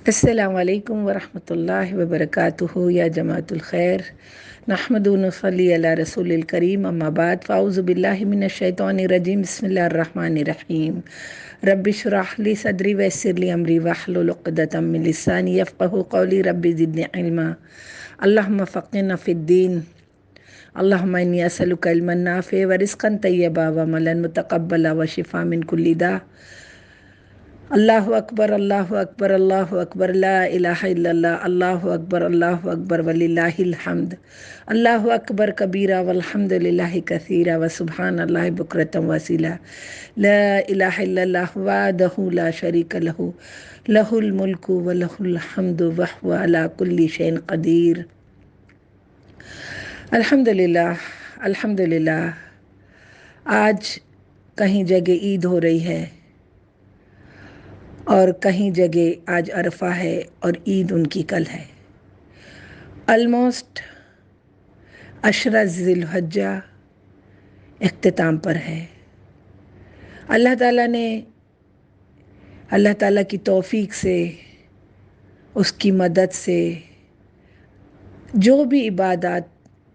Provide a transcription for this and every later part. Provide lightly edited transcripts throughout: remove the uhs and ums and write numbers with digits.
السلام علیکم ورحمۃ اللہ وبرکاتہ یا جماعت الخیر نحمد و نصلی علی رسول الکریم اما بعد فاعوذ باللہ من الشیطان الرجیم بسم اللہ الرحمن الرحیم رب اشرح لی صدری ویسر لی امری واحلل عقدۃ من لسانی یفقہوا قولی رب زدنی علما اللہم فقہنا فی الدین اللہم انی اسألک علما نافعا ورزقا طیبا وعملا متقبلا وشفاء من کل داء۔ اللہ اکبر اللہ اکبر اللہ اکبر لا الہ الا اللہ اللہ اکبر وللہ الحمد۔ اللہ اکبر کبیرہ والحمد للہ کثیرہ وسبحان اللہ بکرۃ واصیلا۔ لا الہ الا اللہ وحدہ لا شریک لہ لہ الملک ولہ الحمد وہو علی کل شیء قدیر۔ الحمدللہ الحمدللہ۔ آج کہیں جگہ عید ہو رہی ہے اور کہیں جگہ آج عرفہ ہے اور عید ان کی کل ہے۔ آلموسٹ عشرہ ذی الحجہ اختتام پر ہے۔ اللہ تعالیٰ کی توفیق سے، اس کی مدد سے جو بھی عبادات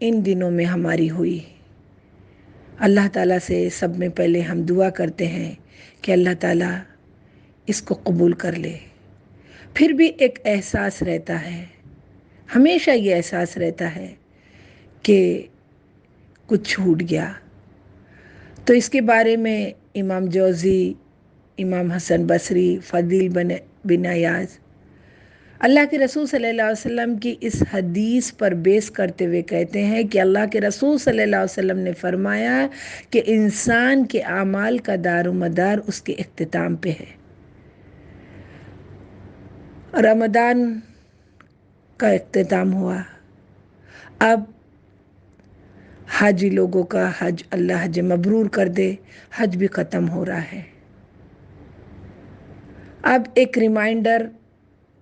ان دنوں میں ہماری ہوئی، اللہ تعالیٰ سے سب میں پہلے ہم دعا کرتے ہیں کہ اللہ تعالیٰ اس کو قبول کر لے۔ پھر بھی ایک احساس رہتا ہے، ہمیشہ یہ احساس رہتا ہے کہ کچھ چھوٹ گیا۔ تو اس کے بارے میں امام جوزی، امام حسن بصری، فضیل بن عیاض اللہ کے رسول صلی اللہ علیہ وسلم کی اس حدیث پر بیس کرتے ہوئے کہتے ہیں کہ اللہ کے رسول صلی اللہ علیہ وسلم نے فرمایا کہ انسان کے اعمال کا دار و مدار اس کے اختتام پہ ہے۔ رمضان کا اختتام ہوا، اب حاجی لوگوں کا حج، اللہ حج مبرور کر دے، حج بھی ختم ہو رہا ہے۔ اب ایک ریمائنڈر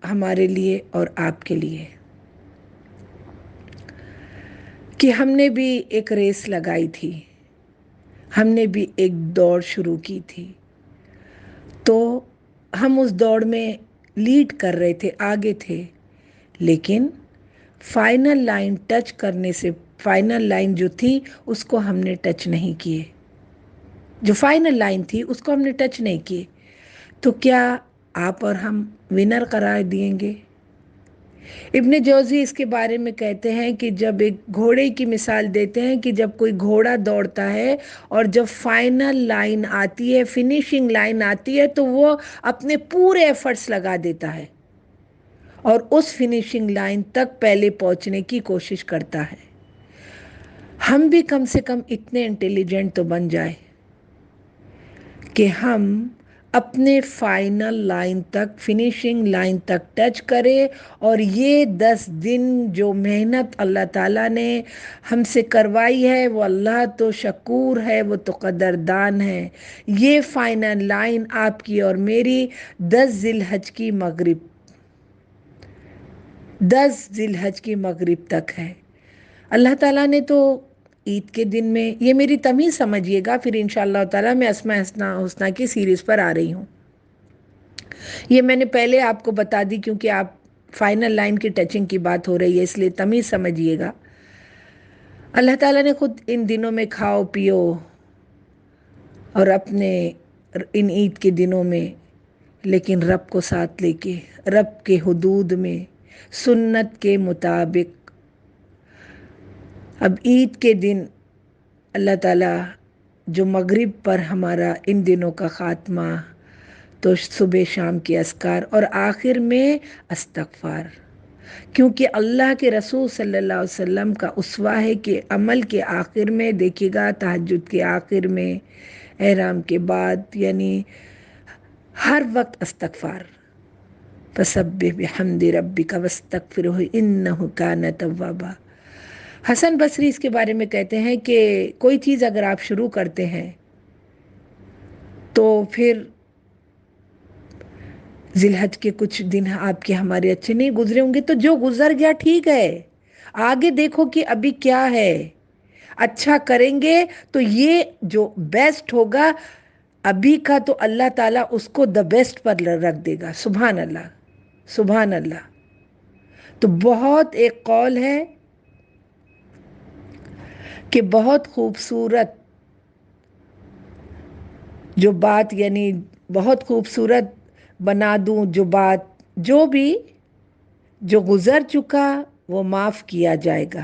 ہمارے لیے اور آپ کے لیے کہ ہم نے بھی ایک ریس لگائی تھی، ہم نے بھی ایک دوڑ شروع کی تھی، تو ہم اس دوڑ میں لیڈ کر رہے تھے، آگے تھے، لیکن فائنل لائن ٹچ کرنے سے، فائنل لائن جو تھی اس کو ہم نے ٹچ نہیں کیے، جو فائنل لائن تھی اس کو ہم نے ٹچ نہیں کیے، تو کیا آپ اور ہم ونر قرار دیں گے؟ ابن جوزی اس کے بارے میں کہتے ہیں کہ جب ایک گھوڑے کی مثال دیتے ہیں کہ جب کوئی گھوڑا دوڑتا ہے اور جب فائنل لائن آتی ہے، فنیشنگ لائن آتی ہے، تو وہ اپنے پورے ایفرٹس لگا دیتا ہے اور اس فنیشنگ لائن تک پہلے پہنچنے کی کوشش کرتا ہے۔ ہم بھی کم سے کم اتنے انٹیلیجنٹ تو بن جائے کہ ہم اپنے فائنل لائن تک، فنیشنگ لائن تک ٹچ کرے، اور یہ 10 دن جو محنت اللہ تعالیٰ نے ہم سے کروائی ہے، وہ اللہ تو شکور ہے، وہ تو قدردان ہے۔ یہ فائنل لائن آپ کی اور میری 10 ذی الحج کی مغرب، 10 ذی الحج کی مغرب تک ہے۔ اللہ تعالیٰ نے تو عید کے دن میں، یہ میری تمیز سمجھیے گا، پھر انشاءاللہ تعالیٰ میں اسماء الحسنیٰ کی سیریز پر آ رہی ہوں۔ یہ میں نے پہلے آپ کو بتا دی کیونکہ آپ فائنل لائن کی ٹچنگ کی بات ہو رہی ہے، اس لیے تمیز سمجھیے گا۔ اللہ تعالیٰ نے خود ان دنوں میں کھاؤ پیو، اور اپنے ان عید کے دنوں میں، لیکن رب کو ساتھ لے کے، رب کے حدود میں، سنت کے مطابق، اب عید کے دن اللہ تعالیٰ جو مغرب پر ہمارا ان دنوں کا خاتمہ، تو صبح شام کے اذکار اور آخر میں استغفار، کیونکہ اللہ کے رسول صلی اللہ علیہ وسلم کا اسوہ ہے کہ عمل کے آخر میں، دیکھیے گا تہجد کے آخر میں، احرام کے بعد، یعنی ہر وقت استغفار، فسبح بحمد ربک واستغفرہ انہ کان توابا۔ حسن بصری اس کے بارے میں کہتے ہیں کہ کوئی چیز اگر آپ شروع کرتے ہیں تو پھر ذی الحج کے کچھ دن آپ کے ہمارے اچھے نہیں گزرے ہوں گے، تو جو گزر گیا ٹھیک ہے، آگے دیکھو کہ ابھی کیا ہے، اچھا کریں گے تو یہ جو بیسٹ ہوگا ابھی کا، تو اللہ تعالیٰ اس کو دا بیسٹ پر رکھ دے گا۔ سبحان اللہ۔ سبحان اللہ. تو بہت ایک قول ہے کہ بہت خوبصورت جو بات، یعنی بہت خوبصورت بنا دوں جو بات، جو بھی جو گزر چکا وہ معاف کیا جائے گا،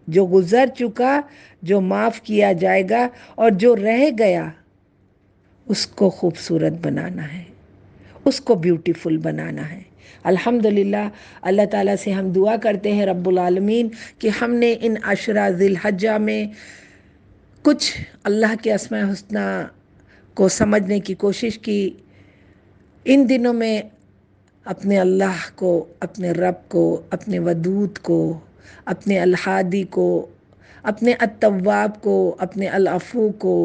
جو گزر چکا جو معاف کیا جائے گا، اور جو رہ گیا اس کو خوبصورت بنانا ہے، اس کو بیوٹیفل بنانا ہے. الحمدللہ اللہ تعالیٰ سے ہم دعا کرتے ہیں رب العالمین کہ ہم نے ان عشرہ ذی الحجہ میں کچھ اللہ کے اسماء الحسنی کو سمجھنے کی کوشش کی. ان دنوں میں اپنے اللہ کو، اپنے رب کو، اپنے ودود کو، اپنے الہادی کو، اپنے التواب کو، اپنے العفو کو،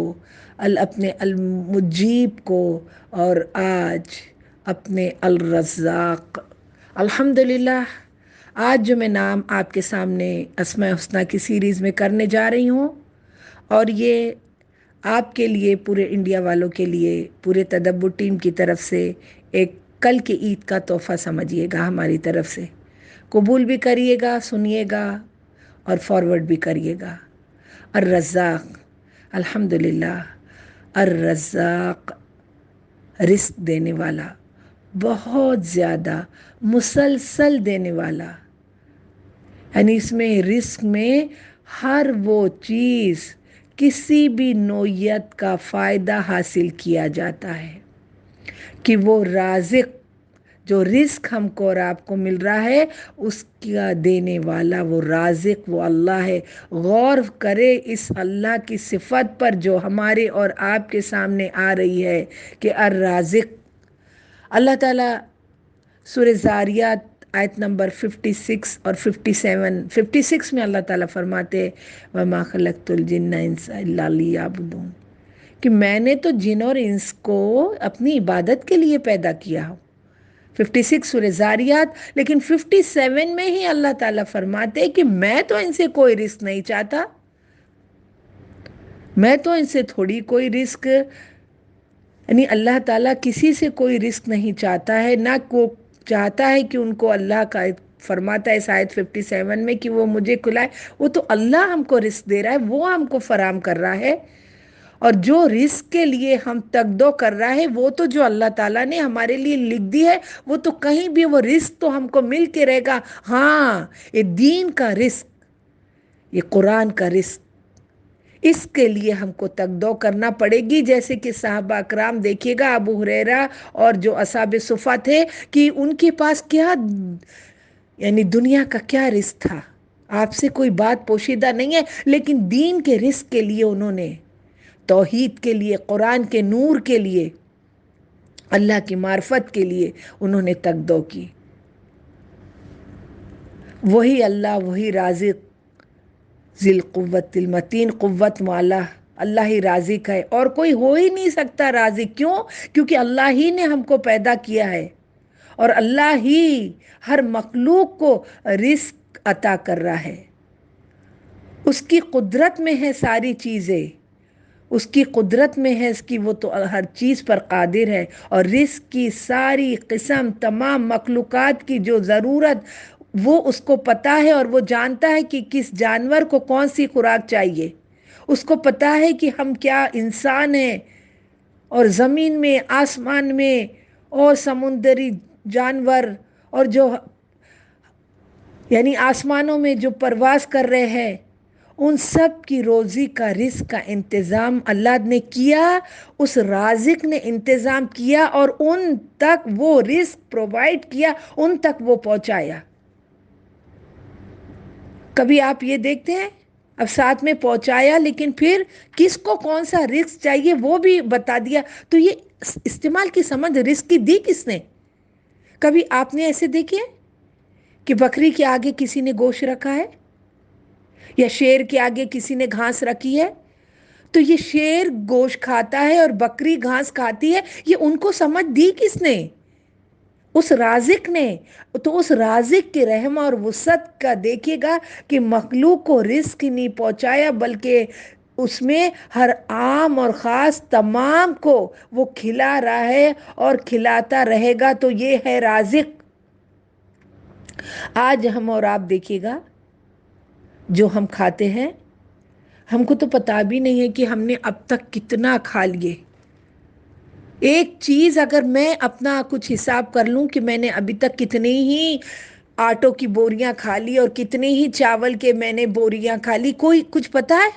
اپنے المجیب کو، اور آج اپنے الرزاق. الحمدللہ آج جو میں نام آپ کے سامنے اسماء الحسنی کی سیریز میں کرنے جا رہی ہوں، اور یہ آپ کے لیے، پورے انڈیا والوں کے لیے، پورے تدبر ٹیم کی طرف سے ایک کل کے عید کا تحفہ سمجھیے گا ہماری طرف سے. قبول بھی کریے گا، سنیے گا اور فارورڈ بھی کریے گا. الرزاق، الحمدللہ الرزاق، رزق دینے والا، بہت زیادہ مسلسل دینے والا. یعنی اس میں رزق میں ہر وہ چیز، کسی بھی نوعیت کا فائدہ حاصل کیا جاتا ہے کہ وہ رازق، جو رزق ہم کو اور آپ کو مل رہا ہے اس کا دینے والا وہ رازق وہ اللہ ہے. غور کرے اس اللہ کی صفت پر جو ہمارے اور آپ کے سامنے آ رہی ہے کہ الرازق. اللہ تعالیٰ سورہ زاریات آیت نمبر 56 اور 57 میں اللہ تعالیٰ فرماتے وَمَا خَلَقْتُ الْجِنَّ إِنسَ إِلَّا لِيَعْبُدُونَ، کہ میں نے تو جن اور انس کو اپنی عبادت کے لیے پیدا کیا ہوں. 56 سورہ زاریات. لیکن 57 میں ہی اللہ تعالیٰ فرماتے کہ میں تو ان سے کوئی رزق نہیں چاہتا، میں تو ان سے تھوڑی کوئی رزق، یعنی اللہ تعالیٰ کسی سے کوئی رزق نہیں چاہتا ہے، نہ کو چاہتا ہے کہ ان کو اللہ کا فرماتا ہے اس آیت 57 میں کہ وہ مجھے کھلائے. وہ تو اللہ ہم کو رزق دے رہا ہے، وہ ہم کو فراہم کر رہا ہے. اور جو رزق کے لیے ہم تگدو کر رہا ہے وہ تو جو اللہ تعالیٰ نے ہمارے لیے لکھ دی ہے، وہ تو کہیں بھی وہ رزق تو ہم کو مل کے رہے گا. ہاں، یہ دین کا رزق، یہ قرآن کا رزق، اس کے لیے ہم کو تگدو کرنا پڑے گی. جیسے کہ صحابہ اکرام دیکھیے گا، ابو ہریرہ اور جو اصحاب صفہ تھے، کہ ان کے پاس کیا، یعنی دنیا کا کیا رزق تھا. آپ سے کوئی بات پوشیدہ نہیں ہے، لیکن دین کے رزق کے لیے انہوں نے، توحید کے لیے، قرآن کے نور کے لیے، اللہ کی معرفت کے لیے انہوں نے تگدو کی. وہی اللہ، وہی رازق ذی القوت المتین، قوت والا اللہ ہی رازق ہے، اور کوئی ہو ہی نہیں سکتا رازق. کیوں؟ کیونکہ اللہ ہی نے ہم کو پیدا کیا ہے، اور اللہ ہی ہر مخلوق کو رزق عطا کر رہا ہے. اس کی قدرت میں ہے ساری چیزیں، اس کی قدرت میں ہے اس کی، وہ تو ہر چیز پر قادر ہے. اور رزق کی ساری قسم، تمام مخلوقات کی جو ضرورت وہ اس کو پتہ ہے، اور وہ جانتا ہے کہ کس جانور کو کون سی خوراک چاہیے. اس کو پتہ ہے کہ ہم کیا انسان ہیں، اور زمین میں، آسمان میں، اور سمندری جانور، اور جو یعنی آسمانوں میں جو پرواز کر رہے ہیں، ان سب کی روزی کا، رزق کا انتظام اللہ نے کیا. اس رازق نے انتظام کیا اور ان تک وہ رزق پرووائڈ کیا، ان تک وہ پہنچایا. کبھی آپ یہ دیکھتے ہیں، اب ساتھ میں پہنچایا، لیکن پھر کس کو کون سا رزق چاہیے وہ بھی بتا دیا. تو یہ استعمال کی سمجھ رزق کی دی کس نے؟ کبھی آپ نے ایسے دیکھے کہ بکری کے آگے کسی نے گوشت رکھا ہے، یا شیر کے آگے کسی نے گھاس رکھی ہے؟ تو یہ شیر گوشت کھاتا ہے اور بکری گھاس کھاتی ہے، یہ ان کو سمجھ دی کس نے؟ اس رازق نے. تو اس رازق کے رحم اور وسعت کا دیکھیے گا کہ مخلوق کو رزق نہیں پہنچایا، بلکہ اس میں ہر عام اور خاص تمام کو وہ کھلا رہا ہے اور کھلاتا رہے گا. تو یہ ہے رازق. آج ہم اور آپ دیکھیے گا جو ہم کھاتے ہیں، ہم کو تو پتا بھی نہیں ہے کہ ہم نے اب تک کتنا کھا لیے۔ ایک چیز اگر میں اپنا کچھ حساب کر لوں کہ میں نے ابھی تک کتنی ہی آٹوں کی بوریاں کھا لی اور کتنی ہی چاول کے میں نے بوریاں کھا لی، کوئی کچھ پتا ہے؟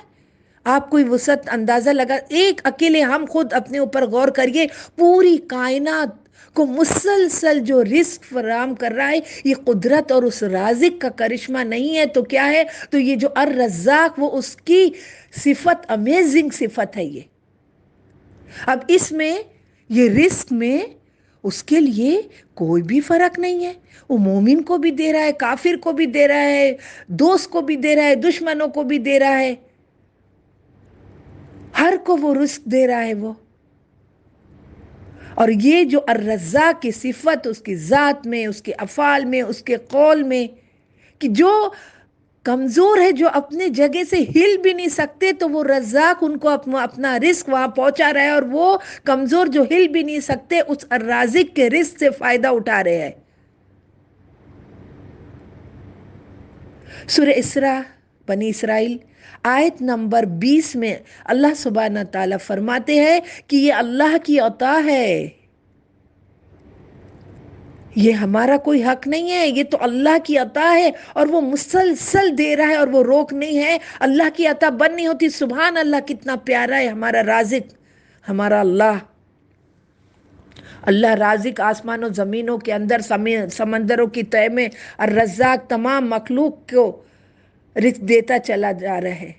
آپ کوئی وسعت اندازہ لگا؟ ایک اکیلے ہم خود اپنے اوپر غور کریے، پوری کائنات کو مسلسل جو رزق فراہم کر رہا ہے، یہ قدرت اور اس رازق کا کرشمہ نہیں ہے تو کیا ہے؟ تو یہ جو الرزاق، وہ اس کی صفت، امیزنگ صفت ہے یہ۔ اب اس میں، یہ رزق میں اس کے لیے کوئی بھی فرق نہیں ہے۔ وہ مومن کو بھی دے رہا ہے، کافر کو بھی دے رہا ہے، دوست کو بھی دے رہا ہے، دشمنوں کو بھی دے رہا ہے، ہر کو وہ رزق دے رہا ہے وہ۔ اور یہ جو الرزاق کی صفت اس کی ذات میں، اس کے افعال میں، اس کے قول میں، کہ جو کمزور ہے، جو اپنے جگہ سے ہل بھی نہیں سکتے، تو وہ رزاق ان کو اپنا رزق وہاں پہنچا رہا ہے، اور وہ کمزور جو ہل بھی نہیں سکتے اس الرازق کے رزق سے فائدہ اٹھا رہے ہیں۔ سورہ اسراء، بنی اسرائیل، آیت نمبر 20 میں اللہ سبحانہ تعالیٰ فرماتے ہیں کہ یہ اللہ کی عطا ہے، یہ ہمارا کوئی حق نہیں ہے، یہ تو اللہ کی عطا ہے، اور وہ مسلسل دے رہا ہے اور وہ روک نہیں ہے۔ اللہ کی عطا بند نہیں ہوتی۔ سبحان اللہ، کتنا پیارا ہے ہمارا رازق، ہمارا اللہ۔ اللہ رازق آسمان و زمینوں کے اندر، سمندروں کی تہہ میں، الرزاق تمام مخلوق کو رزق دیتا چلا جا رہا ہے۔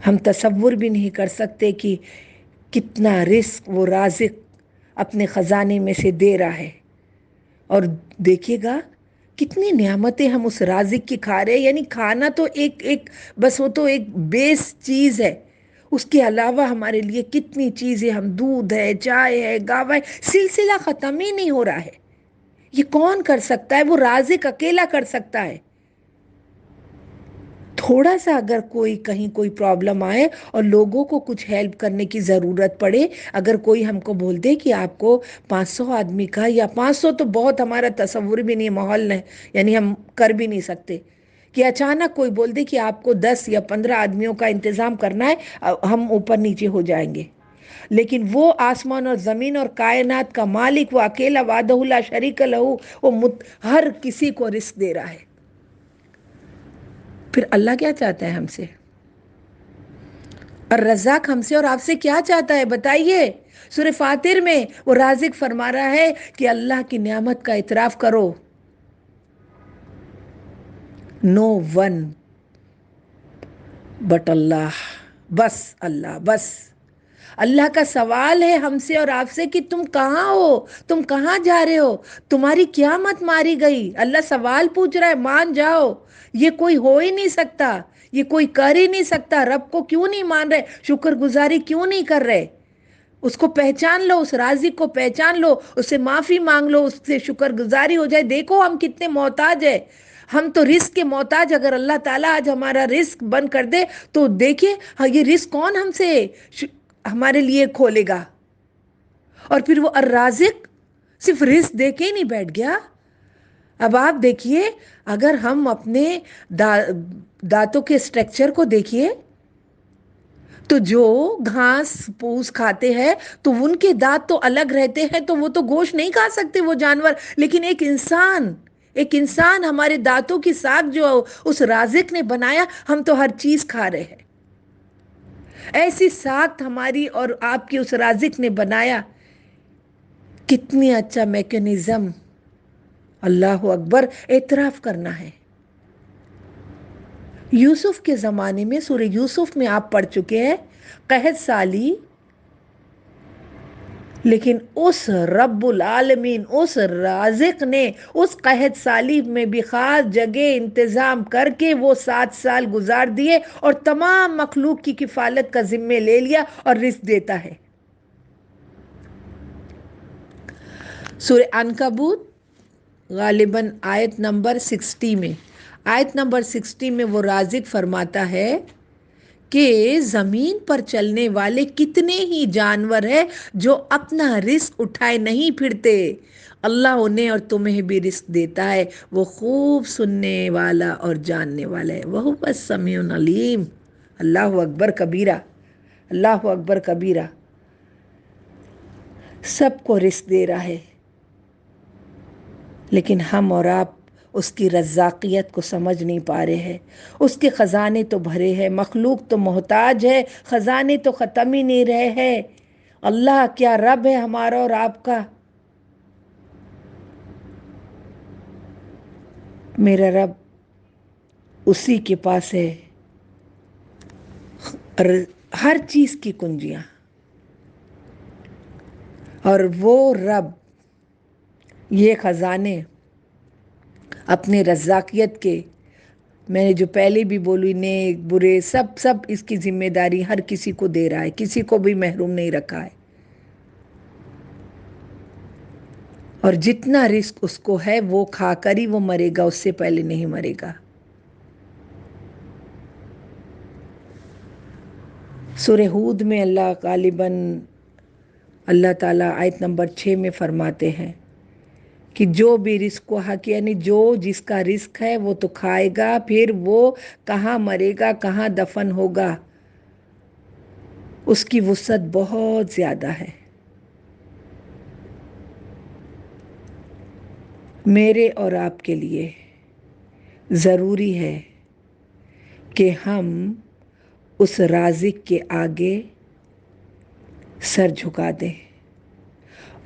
ہم تصور بھی نہیں کر سکتے کہ کتنا رزق وہ رازق اپنے خزانے میں سے دے رہا ہے۔ اور دیکھیے گا کتنی نعمتیں ہم اس رازق کی کھا رہے ہیں، یعنی کھانا تو ایک بس وہ تو ایک بیس چیز ہے، اس کے علاوہ ہمارے لیے کتنی چیزیں، ہم دودھ ہے، چائے ہے، گاوا ہے، سلسلہ ختم ہی نہیں ہو رہا ہے۔ یہ کون کر سکتا ہے؟ وہ رازق اکیلا کر سکتا ہے۔ تھوڑا سا اگر کہیں کوئی پرابلم آئے اور لوگوں کو کچھ ہیلپ کرنے کی ضرورت پڑے، اگر کوئی ہم کو بول دے کہ آپ کو 500 آدمی کا، یا 500 تو بہت ہمارا تصور بھی نہیں، ماحول نہیں، یعنی ہم کر بھی نہیں سکتے، کہ اچانک کوئی بول دے کہ آپ کو 10 یا 15 آدمیوں کا انتظام کرنا ہے، ہم اوپر نیچے ہو جائیں گے۔ لیکن وہ آسمان اور زمین اور کائنات کا مالک، وہ اکیلا وحدہ لا شریک لہو، وہ ہر کسی کو رزق دے رہا ہے۔ پھر اللہ کیا چاہتا ہے ہم سے؟ اور رزاق ہم سے اور آپ سے کیا چاہتا ہے بتائیے؟ سورہ فاتر میں وہ رازق فرما رہا ہے کہ اللہ کی نعمت کا اعتراف کرو۔ نو ون بٹ اللہ، بس اللہ، بس اللہ کا سوال ہے ہم سے اور آپ سے کہ تم کہاں ہو، تم کہاں جا رہے ہو، تمہاری کیا مت ماری گئی؟ اللہ سوال پوچھ رہا ہے، مان جاؤ، یہ کوئی ہو ہی نہیں سکتا، یہ کوئی کر ہی نہیں سکتا۔ رب کو کیوں نہیں مان رہے؟ شکر گزاری کیوں نہیں کر رہے؟ اس کو پہچان لو، اس رازق کو پہچان لو، اس سے معافی مانگ لو، اس سے شکر گزاری ہو جائے۔ دیکھو ہم کتنے محتاج ہیں، ہم تو رزق کے محتاج۔ اگر اللہ تعالیٰ آج ہمارا رزق بند کر دے تو دیکھیں یہ رزق کون ہم سے ہمارے لیے کھولے گا؟ اور پھر وہ الرازق صرف رزق دے کے ہی نہیں بیٹھ گیا۔ اب آپ دیکھیے، اگر ہم اپنے دانتوں کے سٹرکچر کو دیکھیے تو جو گھاس پھوس کھاتے ہیں تو ان کے دانت تو الگ رہتے ہیں، تو وہ تو گوشت نہیں کھا سکتے وہ جانور، لیکن ایک انسان ہمارے دانتوں کی ساکھ جو اس رازق نے بنایا، ہم تو ہر چیز کھا رہے ہیں۔ ایسی ساکھ ہماری اور آپ کی اس رازق نے بنایا، کتنی اچھا میکینزم۔ اللہ اکبر، اعتراف کرنا ہے۔ یوسف کے زمانے میں، سورہ یوسف میں آپ پڑھ چکے ہیں، قحط سالی، لیکن اس رب العالمین، اس رازق نے اس قحط سالی میں بھی خاص جگہ انتظام کر کے وہ 7 سال گزار دیے اور تمام مخلوق کی کفالت کا ذمہ لے لیا اور رزق دیتا ہے۔ سورہ عنکبوت غالباً آیت نمبر 60 میں، وہ رازق فرماتا ہے کہ زمین پر چلنے والے کتنے ہی جانور ہیں جو اپنا رزق اٹھائے نہیں پھرتے، اللہ انہیں اور تمہیں بھی رزق دیتا ہے، وہ خوب سننے والا اور جاننے والا ہے، وہ بس سمیع علیم۔ اللہ اکبر کبیرہ، اللہ اکبر کبیرہ۔ سب کو رزق دے رہا ہے، لیکن ہم اور آپ اس کی رزاقیت کو سمجھ نہیں پا رہے ہیں۔ اس کے خزانے تو بھرے ہیں، مخلوق تو محتاج ہے، خزانے تو ختم ہی نہیں رہے ہیں۔ اللہ کیا رب ہے ہمارا اور آپ کا! میرا رب اسی کے پاس ہے ہر چیز کی کنجیاں، اور وہ رب یہ خزانے اپنے رزاقیت کے، میں نے جو پہلے بھی بولی، نیک برے سب اس کی ذمہ داری ہر کسی کو دے رہا ہے، کسی کو بھی محروم نہیں رکھا ہے، اور جتنا رزق اس کو ہے وہ کھا کر ہی وہ مرے گا، اس سے پہلے نہیں مرے گا۔ سورہ ہود میں اللہ غالباً اللہ تعالیٰ آیت نمبر 6 میں فرماتے ہیں کہ جو بھی رزق کو حق، یعنی جو جس کا رزق ہے وہ تو کھائے گا، پھر وہ کہاں مرے گا، کہاں دفن ہوگا، اس کی وسعت بہت زیادہ ہے۔ میرے اور آپ کے لیے ضروری ہے کہ ہم اس رازق کے آگے سر جھکا دیں،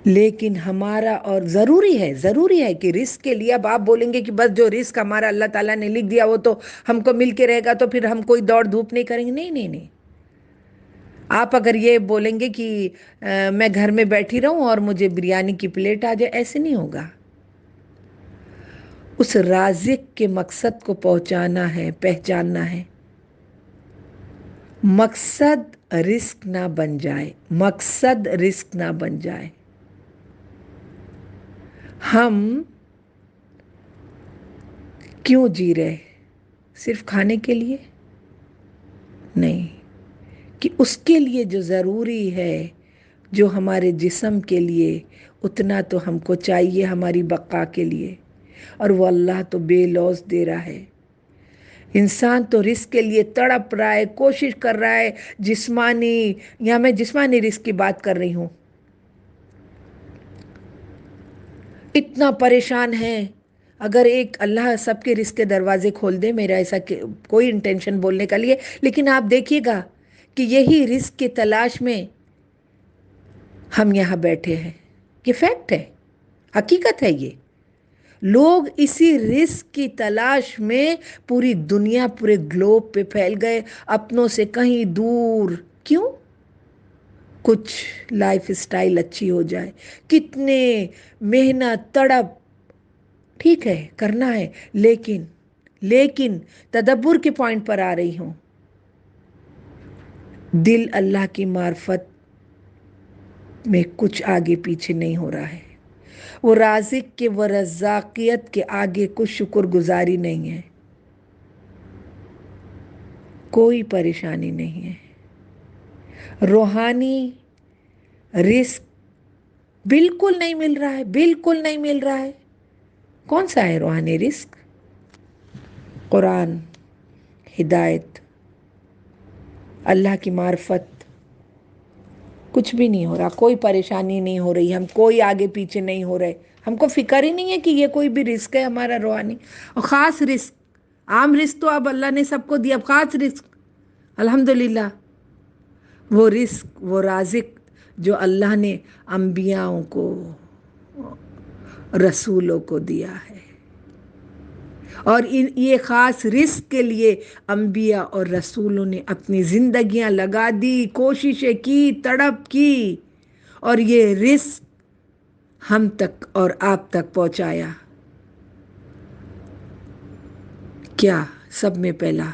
لیکن ہمارا اور ضروری ہے کہ رزق کے لیے، اب آپ بولیں گے کہ بس جو رزق ہمارا اللہ تعالیٰ نے لکھ دیا وہ تو ہم کو مل کے رہے گا، تو پھر ہم کوئی دوڑ دھوپ نہیں کریں گے۔ نہیں، آپ اگر یہ بولیں گے کہ میں گھر میں بیٹھی رہوں اور مجھے بریانی کی پلیٹ آ جائے، ایسے نہیں ہوگا۔ اس رازق کے مقصد کو پہنچانا ہے، پہچاننا ہے۔ مقصد رزق نہ بن جائے، مقصد رزق نہ بن جائے۔ ہم کیوں جی رہے؟ صرف کھانے کے لیے؟ نہیں، کہ اس کے لیے جو ضروری ہے، جو ہمارے جسم کے لیے، اتنا تو ہم کو چاہیے ہماری بقا کے لیے، اور وہ اللہ تو بے لوث دے رہا ہے۔ انسان تو رزق کے لیے تڑپ رہا ہے، کوشش کر رہا ہے، جسمانی، یا میں جسمانی رزق کی بات کر رہی ہوں، اتنا پریشان ہے۔ اگر ایک اللہ سب کے رزق کے دروازے کھول دے، میرا ایسا کوئی انٹینشن بولنے کا لیے، لیکن آپ دیکھیے گا کہ یہی رزق کی تلاش میں ہم یہاں بیٹھے ہیں، یہ فیکٹ ہے، حقیقت ہے۔ یہ لوگ اسی رزق کی تلاش میں پوری دنیا، پورے گلوب پہ پھیل گئے، اپنوں سے کہیں دور۔ کیوں؟ کچھ لائف اسٹائل اچھی ہو جائے، کتنے محنت تڑپ، ٹھیک ہے کرنا ہے، لیکن تدبر کے پوائنٹ پر آ رہی ہوں، دل اللہ کی معرفت میں کچھ آگے پیچھے نہیں ہو رہا ہے، وہ رازق کے، وہ رزاقیت کے آگے کچھ شکر گزاری نہیں ہے، کوئی پریشانی نہیں ہے، روحانی رزق بالکل نہیں مل رہا ہے، بالکل نہیں مل رہا ہے۔ کون سا ہے روحانی رزق؟ قرآن، ہدایت، اللہ کی معرفت۔ کچھ بھی نہیں ہو رہا، کوئی پریشانی نہیں ہو رہی، ہم کوئی آگے پیچھے نہیں ہو رہے، ہم کو فکر ہی نہیں ہے کہ یہ کوئی بھی رزق ہے ہمارا روحانی اور خاص رزق۔ عام رزق تو اب اللہ نے سب کو دیا، اب خاص رزق الحمدللہ، وہ رزق، وہ رازق جو اللہ نے انبیاؤں کو، رسولوں کو دیا ہے، اور یہ خاص رزق کے لیے انبیاء اور رسولوں نے اپنی زندگیاں لگا دی، کوششیں کی، تڑپ کی، اور یہ رزق ہم تک اور آپ تک پہنچایا۔ کیا؟ سب میں پہلا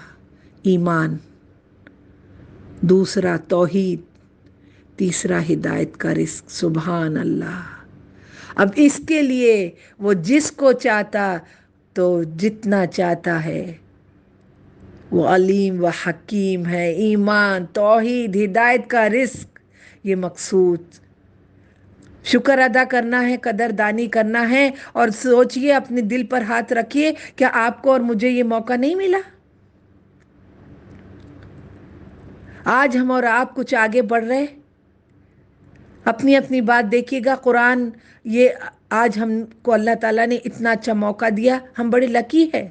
ایمان، دوسرا توحید، تیسرا ہدایت کا رزق۔ سبحان اللہ۔ اب اس کے لیے وہ جس کو چاہتا تو جتنا چاہتا ہے، وہ علیم و حکیم ہے۔ ایمان، توحید، ہدایت کا رزق، یہ مقصود شکر ادا کرنا ہے، قدردانی کرنا ہے، اور سوچئے، اپنے دل پر ہاتھ رکھیے، کیا آپ کو اور مجھے یہ موقع نہیں ملا؟ آج ہم اور آپ کچھ آگے بڑھ رہے، اپنی اپنی بات دیکھیے گا۔ قرآن، یہ آج ہم کو اللہ تعالیٰ نے اتنا اچھا موقع دیا، ہم بڑے لکی ہے،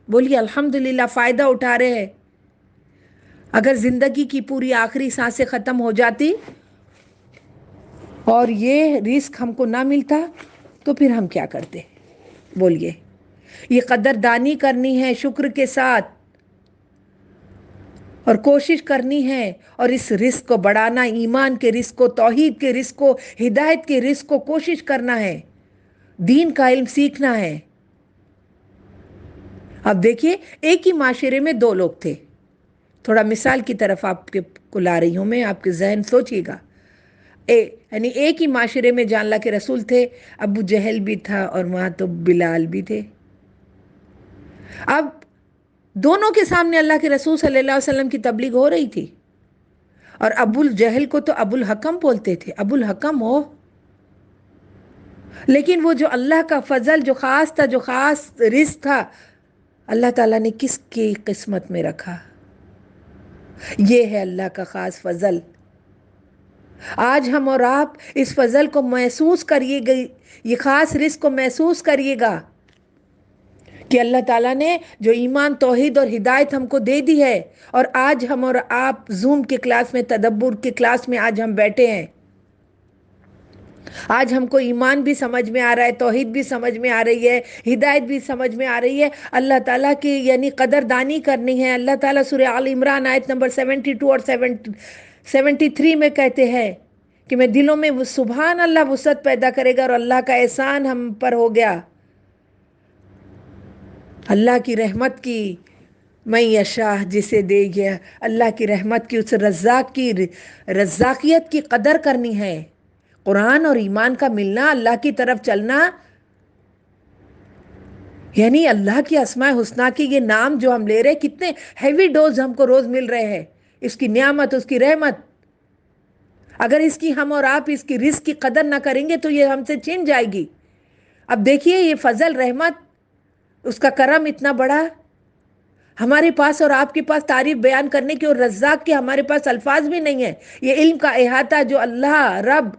بولیے الحمدللہ، فائدہ اٹھا رہے ہیں۔ اگر زندگی کی پوری آخری سانسیں ختم ہو جاتی اور یہ رزق ہم کو نہ ملتا تو پھر ہم کیا کرتے؟ بولیے۔ یہ قدردانی کرنی ہے شکر کے ساتھ، اور کوشش کرنی ہے، اور اس رزق کو بڑھانا، ایمان کے رزق کو، توحید کے رزق کو، ہدایت کے رزق کو کوشش کرنا ہے، دین کا علم سیکھنا ہے۔ اب دیکھیے، ایک ہی معاشرے میں دو لوگ تھے، تھوڑا مثال کی طرف آپ کے کو لا رہی ہوں میں، آپ کے ذہن سوچیے گا۔ یعنی ایک ہی معاشرے میں جان اللہ کے رسول تھے، ابو جہل بھی تھا اور وہاں تو بلال بھی تھے۔ اب دونوں کے سامنے اللہ کے رسول صلی اللہ علیہ وسلم کی تبلیغ ہو رہی تھی، اور ابو الجہل کو تو ابو الحکم بولتے تھے، ابو الحکم ہو۔ لیکن وہ جو اللہ کا فضل جو خاص تھا، جو خاص رزق تھا، اللہ تعالیٰ نے کس کی قسمت میں رکھا؟ یہ ہے اللہ کا خاص فضل۔ آج ہم اور آپ اس فضل کو محسوس کریے گا، یہ خاص رزق کو محسوس کریے گا کہ اللہ تعالیٰ نے جو ایمان، توحید اور ہدایت ہم کو دے دی ہے، اور آج ہم اور آپ زوم کے کلاس میں، تدبر کے کلاس میں آج ہم بیٹھے ہیں۔ آج ہم کو ایمان بھی سمجھ میں آ رہا ہے، توحید بھی سمجھ میں آ رہی ہے، ہدایت بھی سمجھ میں آ رہی ہے۔ اللہ تعالیٰ کی یعنی قدردانی کرنی ہے۔ اللہ تعالیٰ سورہ آل عمران آیت نمبر 72 اور 73 میں کہتے ہیں کہ میں دلوں میں سبحان اللہ وسعت پیدا کرے گا، اور اللہ کا احسان ہم پر ہو گیا، اللہ کی رحمت کی، میں یشاء جسے دے گیا، اللہ کی رحمت کی، اس رزاق کی رزاقیت کی قدر کرنی ہے۔ قرآن اور ایمان کا ملنا، اللہ کی طرف چلنا، یعنی اللہ کی اسماء حسنہ کی یہ نام جو ہم لے رہے، کتنے ہیوی ڈوز ہم کو روز مل رہے ہیں، اس کی نعمت، اس کی رحمت۔ اگر اس کی ہم اور آپ اس کی رزق کی قدر نہ کریں گے تو یہ ہم سے چھن جائے گی۔ اب دیکھیے، یہ فضل، رحمت، اس کا کرم اتنا بڑا ہمارے پاس، اور آپ کے پاس تعریف بیان کرنے کی اور رزاق کے ہمارے پاس الفاظ بھی نہیں ہیں۔ یہ علم کا احاطہ جو اللہ رب،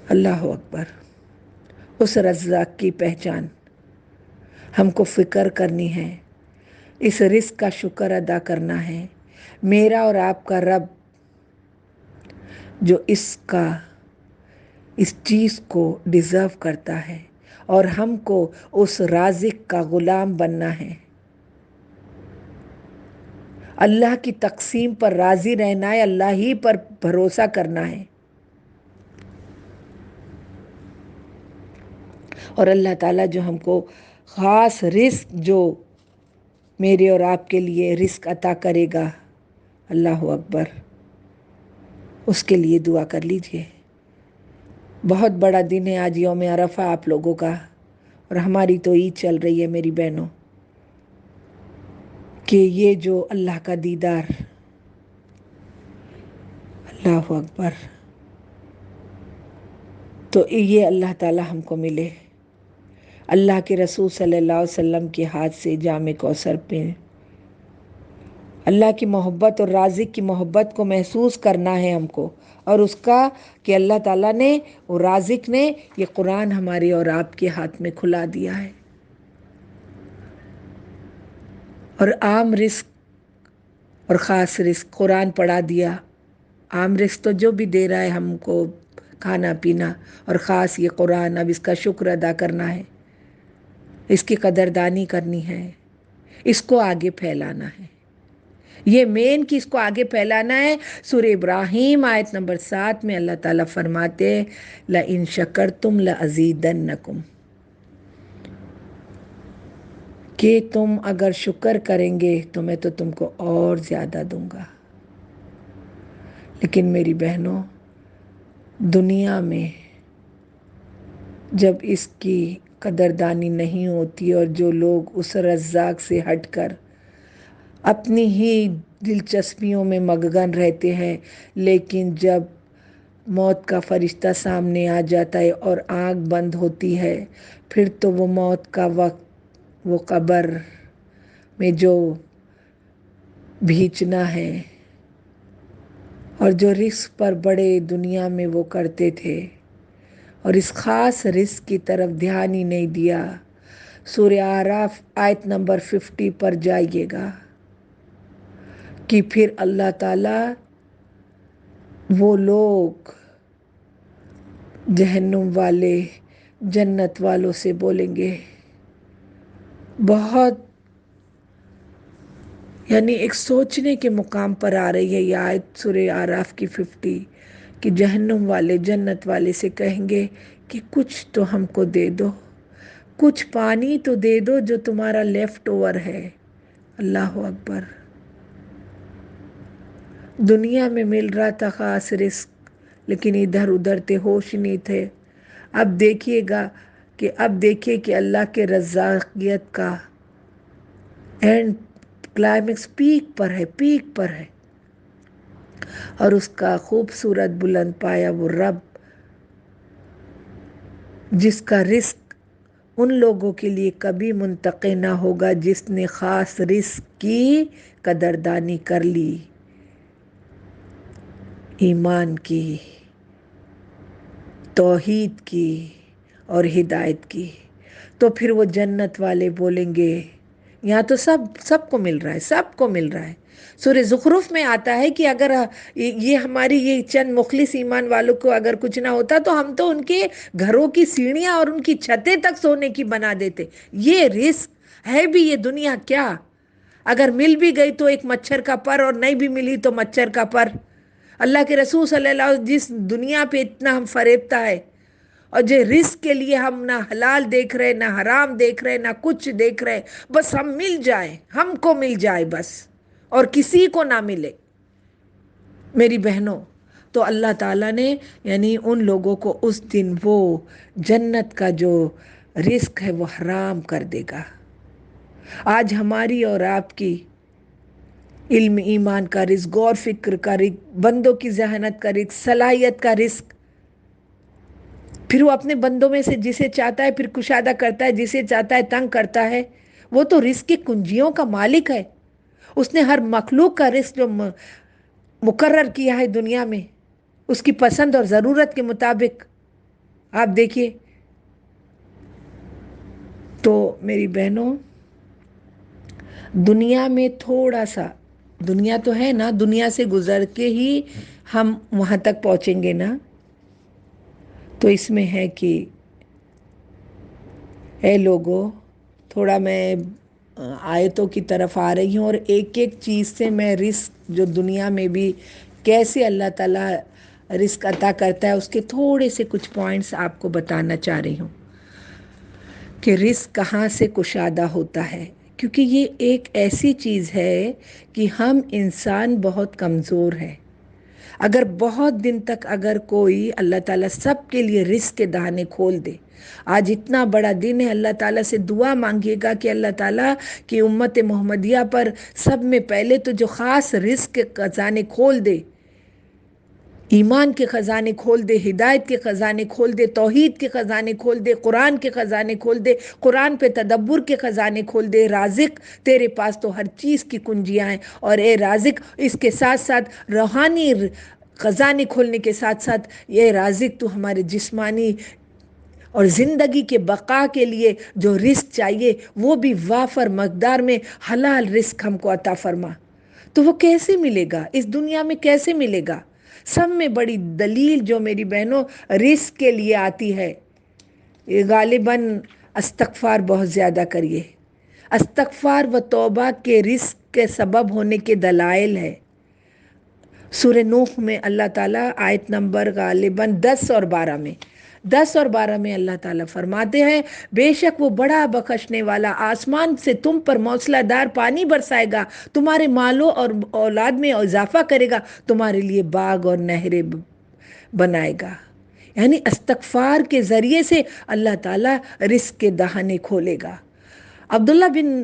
اللہ اکبر، اس رزاق کی پہچان ہم کو فکر کرنی ہے، اس رزق کا شکر ادا کرنا ہے۔ میرا اور آپ کا رب جو اس چیز کو ڈیزرو کرتا ہے، اور ہم کو اس رازق کا غلام بننا ہے، اللہ کی تقسیم پر راضی رہنا ہے، اللہ ہی پر بھروسہ کرنا ہے۔ اور اللہ تعالیٰ جو ہم کو خاص رزق جو میرے اور آپ کے لیے رزق عطا کرے گا، اللہ اکبر، اس کے لیے دعا کر لیجئے۔ بہت بڑا دن ہے آج، یوم عرفہ آپ لوگوں کا، اور ہماری تو عید چل رہی ہے میری بہنوں، کہ یہ جو اللہ کا دیدار، اللہ اکبر، تو یہ اللہ تعالیٰ ہم کو ملے، اللہ کے رسول صلی اللہ علیہ وسلم کے ہاتھ سے جام کوثر پہ اللہ کی محبت اور رازق کی محبت کو محسوس کرنا ہے ہم کو، اور اس کا کہ اللہ تعالیٰ نے، اور رازق نے، یہ قرآن ہمارے اور آپ کے ہاتھ میں کھلا دیا ہے، اور عام رزق اور خاص رزق قرآن پڑھا دیا۔ عام رزق تو جو بھی دے رہا ہے ہم کو، کھانا پینا، اور خاص یہ قرآن، اب اس کا شکر ادا کرنا ہے، اس کی قدردانی کرنی ہے، اس کو آگے پھیلانا ہے، یہ مین کی اس کو آگے پھیلانا ہے۔ سورہ ابراہیم آیت نمبر 7 میں اللہ تعالیٰ فرماتے لَإِن شَكَرْتُمْ لَأَزِيدَنَّكُمْ، کہ تم اگر شکر کریں گے تو میں تو تم کو اور زیادہ دوں گا۔ لیکن میری بہنوں، دنیا میں جب اس کی قدردانی نہیں ہوتی، اور جو لوگ اس رزاق سے ہٹ کر اپنی ہی دلچسپیوں میں مگن رہتے ہیں، لیکن جب موت کا فرشتہ سامنے آ جاتا ہے اور آنکھ بند ہوتی ہے، پھر تو وہ موت کا وقت، وہ قبر میں جو بھیچنا ہے اور جو رزق پر بڑے دنیا میں وہ کرتے تھے اور اس خاص رزق کی طرف دھیان ہی نہیں دیا۔ سورہ اعراف آیت نمبر 50 پر جائیے گا کہ پھر اللہ تعالیٰ وہ لوگ جہنم والے جنت والوں سے بولیں گے، بہت یعنی ایک سوچنے کے مقام پر آ رہی ہے یہ آیت سورہ اعراف کی 50، کہ جہنم والے جنت والے سے کہیں گے کہ کچھ تو ہم کو دے دو، کچھ پانی تو دے دو جو تمہارا لیفٹ اوور ہے۔ اللہ اکبر! دنیا میں مل رہا تھا خاص رزق، لیکن ادھر ادھر تھے، ہوش نہیں تھے۔ اب دیکھیے گا کہ کہ اللہ کے رزاقیت کا اینڈ کلائمیکس پیک پر ہے، پیک پر ہے، اور اس کا خوبصورت بلند پایا وہ رب، جس کا رزق ان لوگوں کے لیے کبھی منتقع نہ ہوگا جس نے خاص رزق کی قدردانی کر لی، ایمان کی، توحید کی اور ہدایت کی۔ تو پھر وہ جنت والے بولیں گے، یہاں تو سب کو مل رہا ہے، سب کو مل رہا ہے۔ سورہ زخرف میں آتا ہے کہ اگر یہ ہماری یہ چند مخلص ایمان والوں کو اگر کچھ نہ ہوتا تو ہم تو ان کے گھروں کی سیڑھیاں اور ان کی چھتیں تک سونے کی بنا دیتے۔ یہ رزق ہے بھی یہ دنیا کیا؟ اگر مل بھی گئی تو ایک مچھر کا پر، اور نہیں بھی ملی تو مچھر کا پر۔ اللہ کے رسول صلی اللہ علیہ وسلم جس دنیا پہ اتنا ہم فریبتا ہے، اور جو رزق کے لیے ہم نہ حلال دیکھ رہے، نہ حرام دیکھ رہے، نہ کچھ دیکھ رہے، بس ہم مل جائیں، ہم کو مل جائے بس، اور کسی کو نہ ملے۔ میری بہنوں، تو اللہ تعالیٰ نے یعنی ان لوگوں کو اس دن وہ جنت کا جو رزق ہے وہ حرام کر دے گا۔ آج ہماری اور آپ کی علم ایمان کا رزق، غور فکر کا رزق، بندوں کی ذہانت کا رزق، صلاحیت کا رزق، پھر وہ اپنے بندوں میں سے جسے چاہتا ہے پھر کشادہ کرتا ہے، جسے چاہتا ہے تنگ کرتا ہے۔ وہ تو رزق کی کنجیوں کا مالک ہے۔ اس نے ہر مخلوق کا رزق جو مقرر کیا ہے دنیا میں، اس کی پسند اور ضرورت کے مطابق، آپ دیکھیے۔ تو میری بہنوں، دنیا میں تھوڑا سا، دنیا تو ہے نا، دنیا سے گزر کے ہی ہم وہاں تک پہنچیں گے نا، تو اس میں ہے کہ اے لوگوں، تھوڑا میں آیتوں کی طرف آ رہی ہوں، اور ایک ایک چیز سے میں رزق جو دنیا میں بھی کیسے اللہ تعالیٰ رزق عطا کرتا ہے اس کے تھوڑے سے کچھ پوائنٹس آپ کو بتانا چاہ رہی ہوں کہ رزق کہاں سے کشادہ ہوتا ہے، کیونکہ یہ ایک ایسی چیز ہے کہ ہم انسان بہت کمزور ہیں۔ اگر بہت دن تک اگر کوئی اللہ تعالیٰ سب کے لیے رزق کے دہانے کھول دے، آج اتنا بڑا دن ہے، اللہ تعالیٰ سے دعا مانگیے گا کہ اللہ تعالیٰ کی امت محمدیہ پر سب میں پہلے تو جو خاص رزق کے خزانے کھول دے، ایمان کے خزانے کھول دے، ہدایت کے خزانے کھول دے، توحید کے خزانے کھول دے، قرآن کے خزانے کھول دے، قرآن پہ تدبر کے خزانے کھول دے۔ رازق، تیرے پاس تو ہر چیز کی کنجیاں ہیں، اور اے رازق، اس کے ساتھ ساتھ روحانی خزانے کھولنے کے ساتھ ساتھ یہ رازق تو ہمارے جسمانی اور زندگی کے بقا کے لیے جو رزق چاہیے وہ بھی وافر مقدار میں حلال رزق ہم کو عطا فرما۔ تو وہ کیسے ملے گا؟ اس دنیا میں کیسے ملے گا؟ سب میں بڑی دلیل جو میری بہنوں رزق کے لیے آتی ہے، یہ غالباً استغفار بہت زیادہ کریے۔ استغفار و توبہ کے رزق کے سبب ہونے کے دلائل ہے۔ سورہ نوح میں اللہ تعالیٰ آیت نمبر غالباً 10 اور 12 میں اللہ تعالیٰ فرماتے ہیں، بے شک وہ بڑا بخشنے والا آسمان سے تم پر موسلا دار پانی برسائے گا، تمہارے مالوں اور اولاد میں اضافہ کرے گا، تمہارے لیے باغ اور نہریں بنائے گا۔ یعنی استغفار کے ذریعے سے اللہ تعالیٰ رزق کے دہانے کھولے گا۔ عبداللہ بن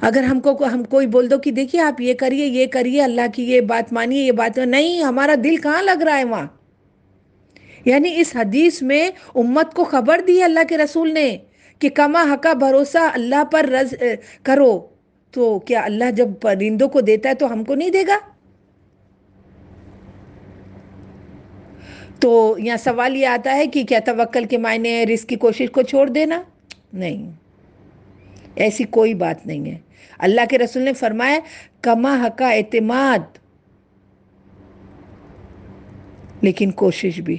اگر ہم کوئی بول دو کہ دیکھیے آپ یہ کریے اللہ کی یہ بات مانیے یہ بات نہیں، ہمارا دل کہاں لگ رہا ہے وہاں. یعنی اس حدیث میں امت کو خبر دی ہے اللہ کے رسول نے کہ کما حقا بھروسہ اللہ پر کرو. تو کیا اللہ جب پرندوں کو دیتا ہے تو ہم کو نہیں دے گا؟ تو یہاں سوال یہ آتا ہے کہ کیا توکل کے معنی ہے رزق کی کوشش کو چھوڑ دینا؟ نہیں، ایسی کوئی بات نہیں ہے. اللہ کے رسول نے فرمایا کما حقا اعتماد، لیکن کوشش بھی.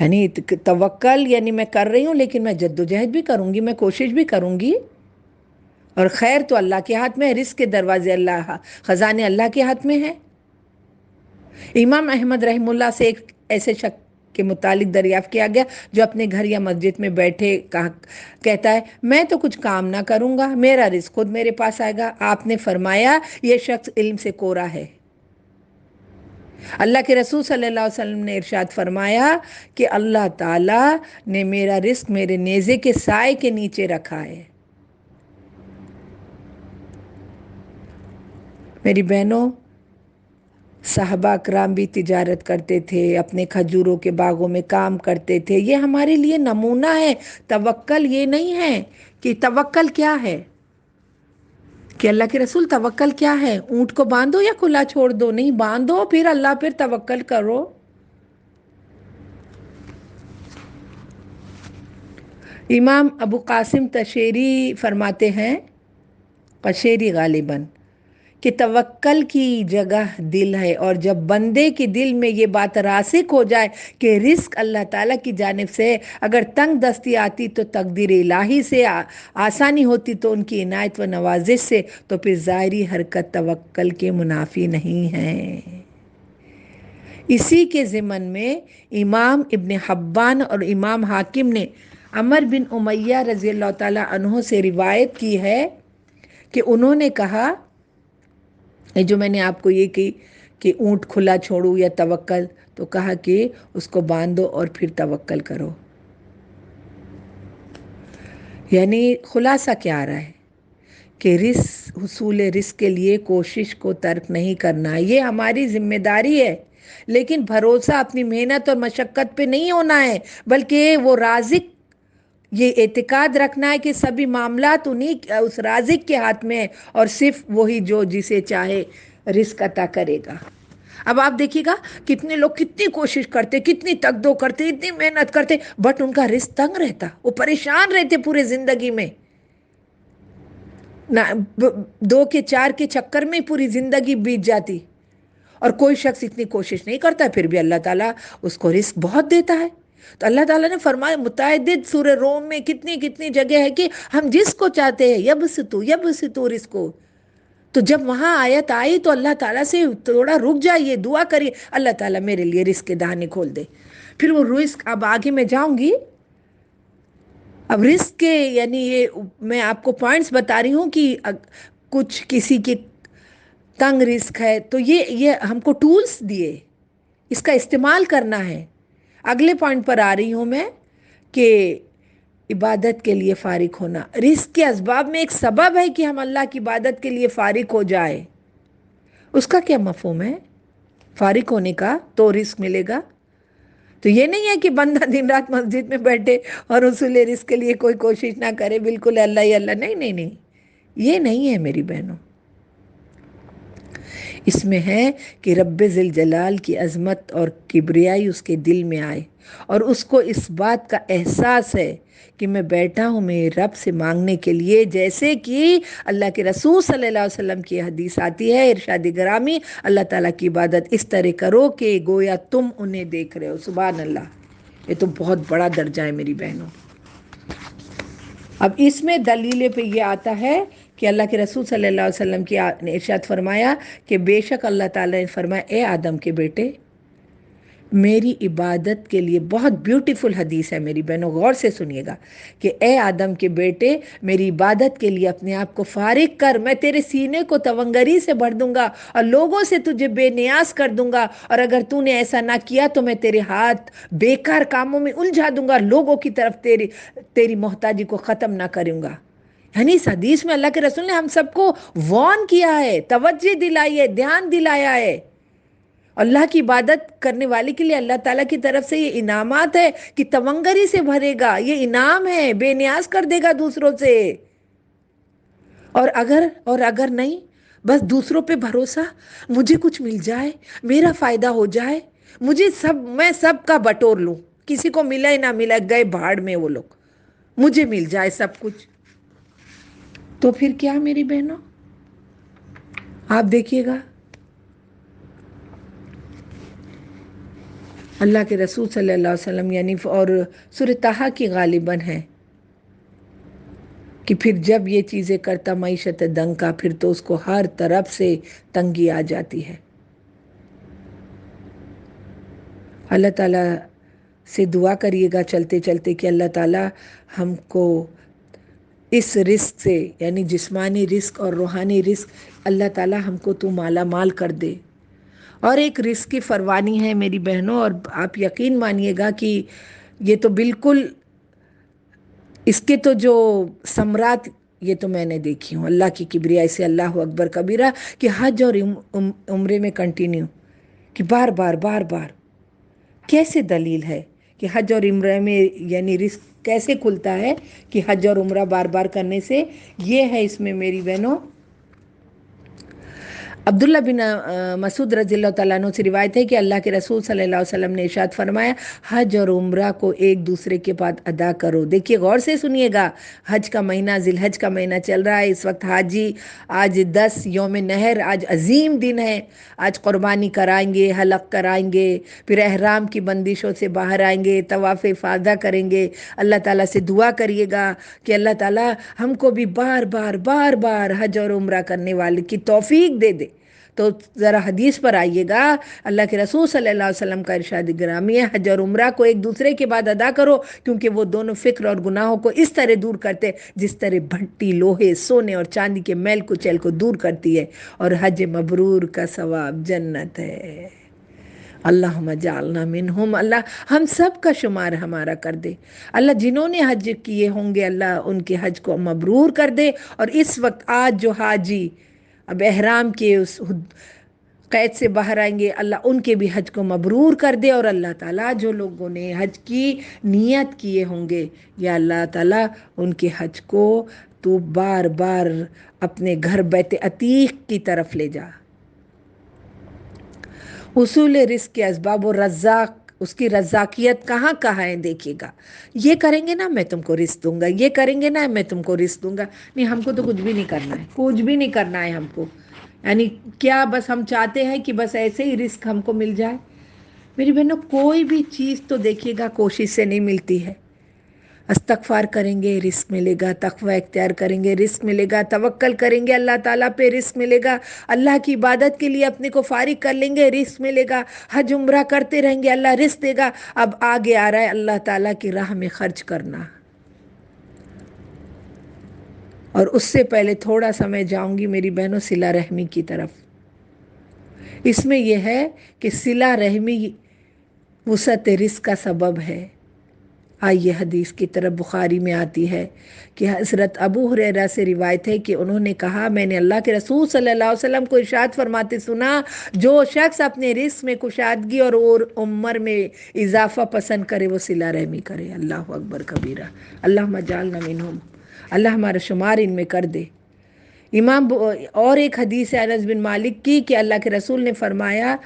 یعنی توکل یعنی میں کر رہی ہوں لیکن میں جدوجہد بھی کروں گی، میں کوشش بھی کروں گی. اور خیر تو اللہ کے ہاتھ میں ہے، رزق کے دروازے اللہ، خزانے اللہ کے ہاتھ میں ہے. امام احمد رحمہ اللہ سے ایک ایسے شخص کے متعلق دریافت کیا گیا جو اپنے گھر یا مسجد میں بیٹھے کہتا ہے میں تو کچھ کام نہ کروں گا، میرا رزق خود میرے پاس آئے گا. آپ نے فرمایا یہ شخص علم سے کورا ہے. اللہ کے رسول صلی اللہ علیہ وسلم نے ارشاد فرمایا کہ اللہ تعالیٰ نے میرا رزق میرے نیزے کے سائے کے نیچے رکھا ہے. میری بہنوں، صحابہ کرام بھی تجارت کرتے تھے، اپنے کھجوروں کے باغوں میں کام کرتے تھے. یہ ہمارے لیے نمونہ ہے. توکل یہ نہیں ہے کہ توکل کیا ہے کہ اللہ کے رسول توکل کیا ہے، اونٹ کو باندھو یا کھلا چھوڑ دو؟ نہیں، باندھو پھر اللہ پر توکل کرو. امام ابو قاسم تشیری فرماتے ہیں، قشیری غالباً، کہ توکل کی جگہ دل ہے، اور جب بندے کے دل میں یہ بات راسخ ہو جائے کہ رزق اللہ تعالیٰ کی جانب سے، اگر تنگ دستی آتی تو تقدیر الہی سے، آسانی ہوتی تو ان کی عنایت و نوازش سے، تو پھر ظاہری حرکت توکل کے منافی نہیں ہے. اسی کے ضمن میں امام ابن حبان اور امام حاکم نے عمر بن امیہ رضی اللہ تعالیٰ عنہ سے روایت کی ہے کہ انہوں نے کہا، جو میں نے آپ کو یہ کی کہ اونٹ کھلا چھوڑو یا توکل، تو کہا کہ اس کو باندھو اور پھر توکل کرو. یعنی خلاصہ کیا آ رہا ہے کہ حصول رزق کے لیے کوشش کو ترک نہیں کرنا، یہ ہماری ذمہ داری ہے. لیکن بھروسہ اپنی محنت اور مشقت پہ نہیں ہونا ہے، بلکہ وہ رازق، یہ اعتقاد رکھنا ہے کہ سبھی معاملات اس رازق کے ہاتھ میں ہے، اور صرف وہی جو جسے چاہے رزق عطا کرے گا. اب آپ دیکھیے گا کتنے لوگ کتنی کوشش کرتے، کتنی تگدو کرتے، اتنی محنت کرتے، بٹ ان کا رزق تنگ رہتا، وہ پریشان رہتے پورے زندگی میں. دو کے چار کے چکر میں پوری زندگی بیت جاتی. اور کوئی شخص اتنی کوشش نہیں کرتا، پھر بھی اللہ تعالیٰ اس کو رزق بہت دیتا ہے. تو اللہ تعالیٰ نے فرمایا متعدد سورہ روم میں کتنی جگہ ہے کہ ہم جس کو چاہتے ہیں یبسطو رزقو. تو جب وہاں آیت آئی تو اللہ تعالیٰ سے تھوڑا رک جائیے، دعا کریے اللہ تعالیٰ میرے لیے رزق کے دہانے کھول دے. پھر وہ رزق، اب آگے میں جاؤں گی. اب رزق کے یعنی یہ میں آپ کو پوائنٹس بتا رہی ہوں کہ کچھ کسی کے تنگ رزق ہے تو یہ ہم کو ٹولز دیے، اس کا استعمال کرنا ہے. اگلے پوائنٹ پر آ رہی ہوں میں کہ عبادت کے لیے فارغ ہونا. رزق کے اسباب میں ایک سبب ہے کہ ہم اللہ کی عبادت کے لیے فارغ ہو جائے. اس کا کیا مفہوم ہے فارغ ہونے کا؟ تو رزق ملے گا. تو یہ نہیں ہے کہ بندہ دن رات مسجد میں بیٹھے اور حصول رزق کے لیے کوئی کوشش نہ کرے، بالکل اللہ ہی اللہ. نہیں، یہ نہیں ہے میری بہنوں. اس میں ہے کہ رب ذل جلال کی عظمت اور کبریائی اس کے دل میں آئے، اور اس کو اس بات کا احساس ہے کہ میں بیٹھا ہوں میرے رب سے مانگنے کے لیے. جیسے کہ اللہ کے رسول صلی اللہ علیہ وسلم کی حدیث آتی ہے، ارشاد گرامی، اللہ تعالیٰ کی عبادت اس طرح کرو کہ گویا تم انہیں دیکھ رہے ہو. سبحان اللہ، یہ تو بہت بڑا درجہ ہے میری بہنوں. اب اس میں دلیل پہ یہ آتا ہے کہ اللہ کے رسول صلی اللہ علیہ وسلم کی نے ارشاد فرمایا کہ بے شک اللہ تعالیٰ نے فرمایا اے آدم کے بیٹے، میری عبادت کے لیے، بہت بیوٹیفل حدیث ہے میری بہنوں، غور سے سنیے گا، کہ اے آدم کے بیٹے میری عبادت کے لیے اپنے آپ کو فارغ کر، میں تیرے سینے کو تونگری سے بھر دوں گا اور لوگوں سے تجھے بے نیاز کر دوں گا، اور اگر تو نے ایسا نہ کیا تو میں تیرے ہاتھ بیکار کاموں میں الجھا دوں گا، لوگوں کی طرف تیری محتاجی کو ختم نہ کروں گا. یعنی اس حدیث میں اللہ کے رسول نے ہم سب کو وارن کیا ہے، توجہ دلائی ہے، دھیان دلایا ہے۔ اللہ کی عبادت کرنے والے کے لیے اللہ تعالیٰ کی طرف سے یہ انعامات ہے کہ تونگری سے بھرے گا، یہ انعام ہے، بے نیاز کر دے گا دوسروں سے۔ اور اگر نہیں، بس دوسروں پہ بھروسہ، مجھے کچھ مل جائے، میرا فائدہ ہو جائے، میں سب کا بٹور لوں، کسی کو ملا ہی نہ ملا، گئے بھاڑ میں وہ لوگ، مجھے مل جائے سب کچھ، تو پھر کیا میری بہنوں؟ آپ دیکھیے گا اللہ کے رسول صلی اللہ علیہ وسلم یعنی اور سورہ طٰہٰ کی غالباً ہے کہ پھر جب یہ چیزیں کرتا معیشت دنگ کا، پھر تو اس کو ہر طرف سے تنگی آ جاتی ہے۔ اللہ تعالیٰ سے دعا کریے گا چلتے چلتے کہ اللہ تعالیٰ ہم کو اس رزق سے، یعنی جسمانی رزق اور روحانی رزق، اللہ تعالیٰ ہم کو تو مالا مال کر دے۔ اور ایک رزق کی فروانی ہے میری بہنوں، اور آپ یقین مانیے گا کہ یہ تو بالکل اس کے تو جو ثمرات یہ تو میں نے دیکھی ہوں، اللہ کی کبریائی سے، اللہ اکبر کبیرہ، کہ حج اور عمرے میں کنٹینیو، کہ بار بار بار بار، کیسے دلیل ہے کہ حج اور عمرہ میں یعنی رزق کیسے کھلتا ہے کہ حج اور عمرہ بار بار کرنے سے؟ یہ ہے اس میں میری بہنوں، عبداللہ بن مسعود رضی اللہ تعالیٰ عنہ سے روایت ہے کہ اللہ کے رسول صلی اللہ علیہ وسلم نے ارشاد فرمایا، حج اور عمرہ کو ایک دوسرے کے بعد ادا کرو۔ دیکھیے غور سے سنیے گا، حج کا مہینہ، ذی الحج کا مہینہ چل رہا ہے اس وقت، حاجی آج 10 یوم نہر، آج عظیم دن ہے، آج قربانی کرائیں گے، حلق کرائیں گے، پھر احرام کی بندشوں سے باہر آئیں گے، طواف افاضہ کریں گے۔ اللہ تعالیٰ سے دعا کریے گا کہ اللہ تعالیٰ ہم کو بھی بار بار بار بار حج اور عمرہ کرنے والے کی توفیق دے دے۔ تو ذرا حدیث پر آئیے گا، اللہ کے رسول صلی اللہ علیہ وسلم کا ارشاد گرامی ہے، حج اور عمرہ کو ایک دوسرے کے بعد ادا کرو، کیونکہ وہ دونوں فکر اور گناہوں کو اس طرح دور کرتے جس طرح بھٹی لوہے، سونے اور چاندی کے میل کچیل کو دور کرتی ہے، اور حج مبرور کا ثواب جنت ہے۔ اللہم اجعلنا منہم، اللہ ہم سب کا شمار ہمارا کر دے۔ اللہ جنہوں نے حج کیے ہوں گے، اللہ ان کے حج کو مبرور کر دے، اور اس وقت آج جو حاجی اب احرام کے اس قید سے باہر آئیں گے، اللہ ان کے بھی حج کو مبرور کر دے، اور اللہ تعالیٰ جو لوگوں نے حج کی نیت کیے ہوں گے، یا اللہ تعالیٰ ان کے حج کو تو بار بار اپنے گھر بیت عتیق کی طرف لے جا۔ اصول رزق کے اسباب، و رزاق، اس کی رزاقیت کہاں کہاں ہے دیکھیے گا۔ یہ کریں گے نا میں تم کو رزق دوں گا، یہ کریں گے نا میں تم کو رزق دوں گا، نہیں ہم کو تو کچھ بھی نہیں کرنا ہے، کچھ بھی نہیں کرنا ہے ہم کو، یعنی کیا بس ہم چاہتے ہیں کہ بس ایسے ہی رزق ہم کو مل جائے؟ میری بہنوں کوئی بھی چیز تو دیکھیے گا کوشش سے نہیں ملتی ہے۔ استغفار کریں گے رزق ملے گا، تقوی اختیار کریں گے رزق ملے گا، توکل کریں گے اللہ تعالیٰ پہ رزق ملے گا، اللہ کی عبادت کے لیے اپنے کو فارغ کر لیں گے رزق ملے گا، حج عمرہ کرتے رہیں گے اللہ رزق دے گا۔ اب آگے آ رہا ہے اللہ تعالیٰ کی راہ میں خرچ کرنا، اور اس سے پہلے تھوڑا سا میں جاؤں گی میری بہنوں صلہ رحمی کی طرف۔ اس میں یہ ہے کہ صلہ رحمی وسعت رزق کا سبب ہے۔ آئیے حدیث کی طرف، بخاری میں آتی ہے کہ حضرت ابو ہریرہ سے روایت ہے کہ انہوں نے کہا، میں نے اللہ کے رسول صلی اللہ علیہ وسلم کو ارشاد فرماتے سنا، جو شخص اپنے رزق میں کشادگی اور عمر میں اضافہ پسند کرے وہ صلہ رحمی کرے۔ اللہ اکبر کبیرہ، اللہم اجعلنا منہم، اللہ ہمارا شمار ان میں کر دے۔ اور ایک حدیث ہے انس بن مالک کی کہ اللہ کے رسول نے فرمایا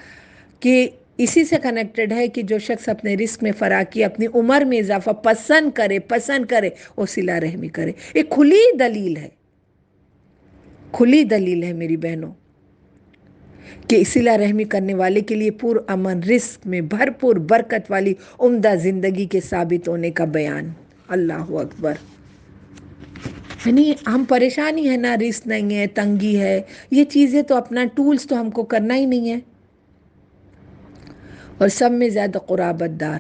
کہ اسی سے کنیکٹڈ ہے کہ جو شخص اپنے رزق میں فراخی، اپنی عمر میں اضافہ پسند کرے وہ صلہ رحمی کرے۔ ایک کھلی دلیل ہے، کھلی دلیل ہے میری بہنوں، کہ صلہ رحمی کرنے والے کے لیے پر امن رزق میں بھرپور برکت والی عمدہ زندگی کے ثابت ہونے کا بیان۔ اللہ اکبر، یعنی ہم پریشانی ہے نا، رزق نہیں ہے، تنگی ہے، یہ چیزیں تو اپنا ٹولز تو ہم کو کرنا ہی نہیں ہے۔ اور سب میں زیادہ قرابت دار،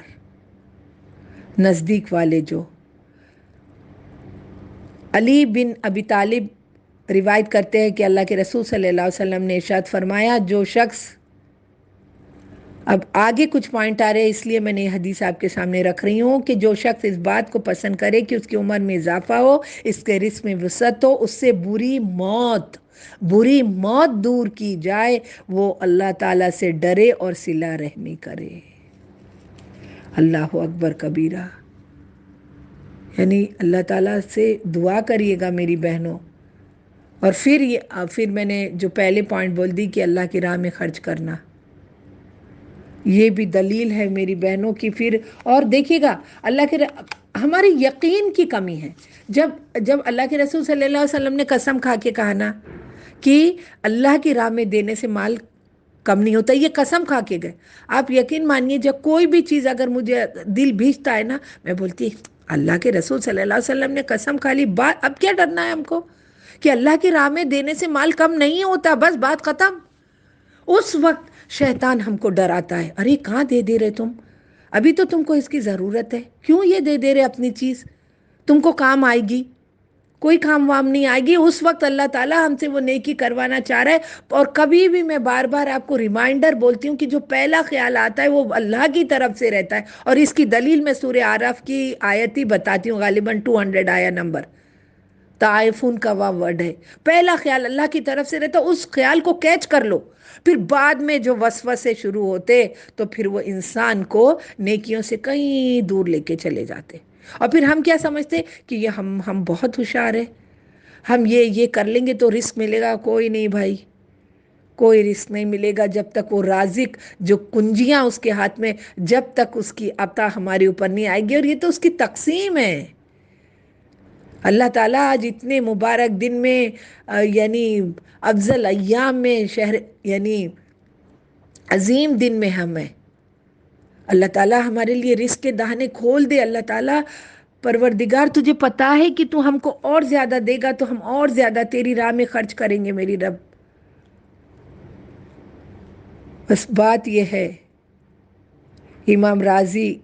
نزدیک والے، جو علی بن ابی طالب روایت کرتے ہیں کہ اللہ کے رسول صلی اللہ علیہ وسلم نے ارشاد فرمایا، جو شخص اب آگے کچھ پوائنٹ آ رہے ہیں، اس لیے میں نے یہ حدیث آپ کے سامنے رکھ رہی ہوں کہ جو شخص اس بات کو پسند کرے کہ اس کی عمر میں اضافہ ہو، اس کے رزق میں وسعت ہو، اس سے بری موت دور کی جائے، وہ اللہ تعالیٰ سے ڈرے اور صلہ رحمی کرے۔ اللہ اکبر کبیرہ، یعنی اللہ تعالیٰ سے دعا کریے گا میری بہنوں۔ اور پھر میں نے جو پہلے پوائنٹ بول دی کہ اللہ کی راہ میں خرچ کرنا، یہ بھی دلیل ہے میری بہنوں کی۔ پھر اور دیکھیے گا اللہ کے ہمارے یقین کی کمی ہے۔ جب اللہ کے رسول صلی اللہ علیہ وسلم نے قسم کھا کے کہا نا کہ اللہ کی راہ میں دینے سے مال کم نہیں ہوتا، یہ قسم کھا کے گئے۔ آپ یقین مانیے جب کوئی بھی چیز اگر مجھے دل بھیجتا ہے نا، میں بولتی اللہ کے رسول صلی اللہ علیہ وسلم نے قسم کھا لی، بات اب کیا ڈرنا ہے ہم کو کہ اللہ کی راہ میں دینے سے مال کم نہیں ہوتا، بس بات ختم۔ اس وقت شیطان ہم کو ڈراتا ہے، ارے کہاں دے دے رہے تم، ابھی تو تم کو اس کی ضرورت ہے، کیوں یہ دے دے رہے اپنی چیز، تم کو کام آئے گی، کوئی کام وام نہیں آئے گی۔ اس وقت اللہ تعالیٰ ہم سے وہ نیکی کروانا چاہ رہا ہے۔ اور کبھی بھی میں بار بار آپ کو ریمائنڈر بولتی ہوں کہ جو پہلا خیال آتا ہے وہ اللہ کی طرف سے رہتا ہے، اور اس کی دلیل میں سورہ اعراف کی آیت ہی بتاتی ہوں، غالباً 200 آیا نمبر، تعائفون کا ورڈ ہے۔ پہلا خیال اللہ کی طرف سے رہتا، اس خیال کو کیچ کر لو، پھر بعد میں جو وسوسے شروع ہوتے تو پھر وہ انسان کو نیکیوں سے کہیں دور لے کے چلے جاتے، اور پھر ہم کیا سمجھتے کہ یہ ہم بہت ہوشیار ہیں، ہم یہ کر لیں گے تو رزق ملے گا۔ کوئی نہیں بھائی، کوئی رزق نہیں ملے گا جب تک وہ رازق جو کنجیاں اس کے ہاتھ میں، جب تک اس کی عطا ہمارے اوپر نہیں آئے گی، اور یہ تو اس کی تقسیم ہے۔ اللہ تعالیٰ آج اتنے مبارک دن میں یعنی افضل ایام میں یعنی عظیم دن میں ہمیں اللہ تعالیٰ ہمارے لیے رزق کے دہانے کھول دے۔ اللہ تعالیٰ پروردگار تجھے پتا ہے کہ تو ہم کو اور زیادہ دے گا تو ہم اور زیادہ تیری راہ میں خرچ کریں گے میری رب۔ بس بات یہ ہے، امام راضی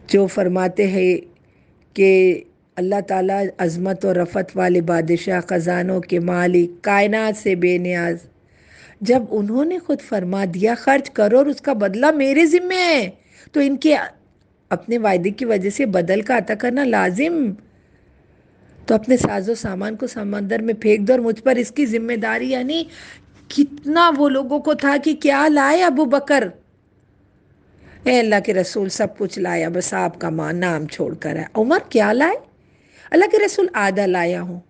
جو فرماتے ہیں کہ اللہ تعالیٰ عظمت و رفعت والے بادشاہ، خزانوں کے مالک، کائنات سے بے نیاز، جب انہوں نے خود فرما دیا خرچ کرو اور اس کا بدلہ میرے ذمہ ہے، تو ان کے اپنے وعدے کی وجہ سے بدل کا عطا کرنا لازم۔ تو اپنے ساز و سامان کو سمندر میں پھینک دو اور مجھ پر اس کی ذمہ داری، یعنی کتنا وہ لوگوں کو تھا کہ کیا لائے ابو بکر، اے اللہ کے رسول سب کچھ لایا، بس آپ کا نام چھوڑ کر ہے۔ عمر کیا لائے؟ اللہ کے رسول آدھا لایا ہوں۔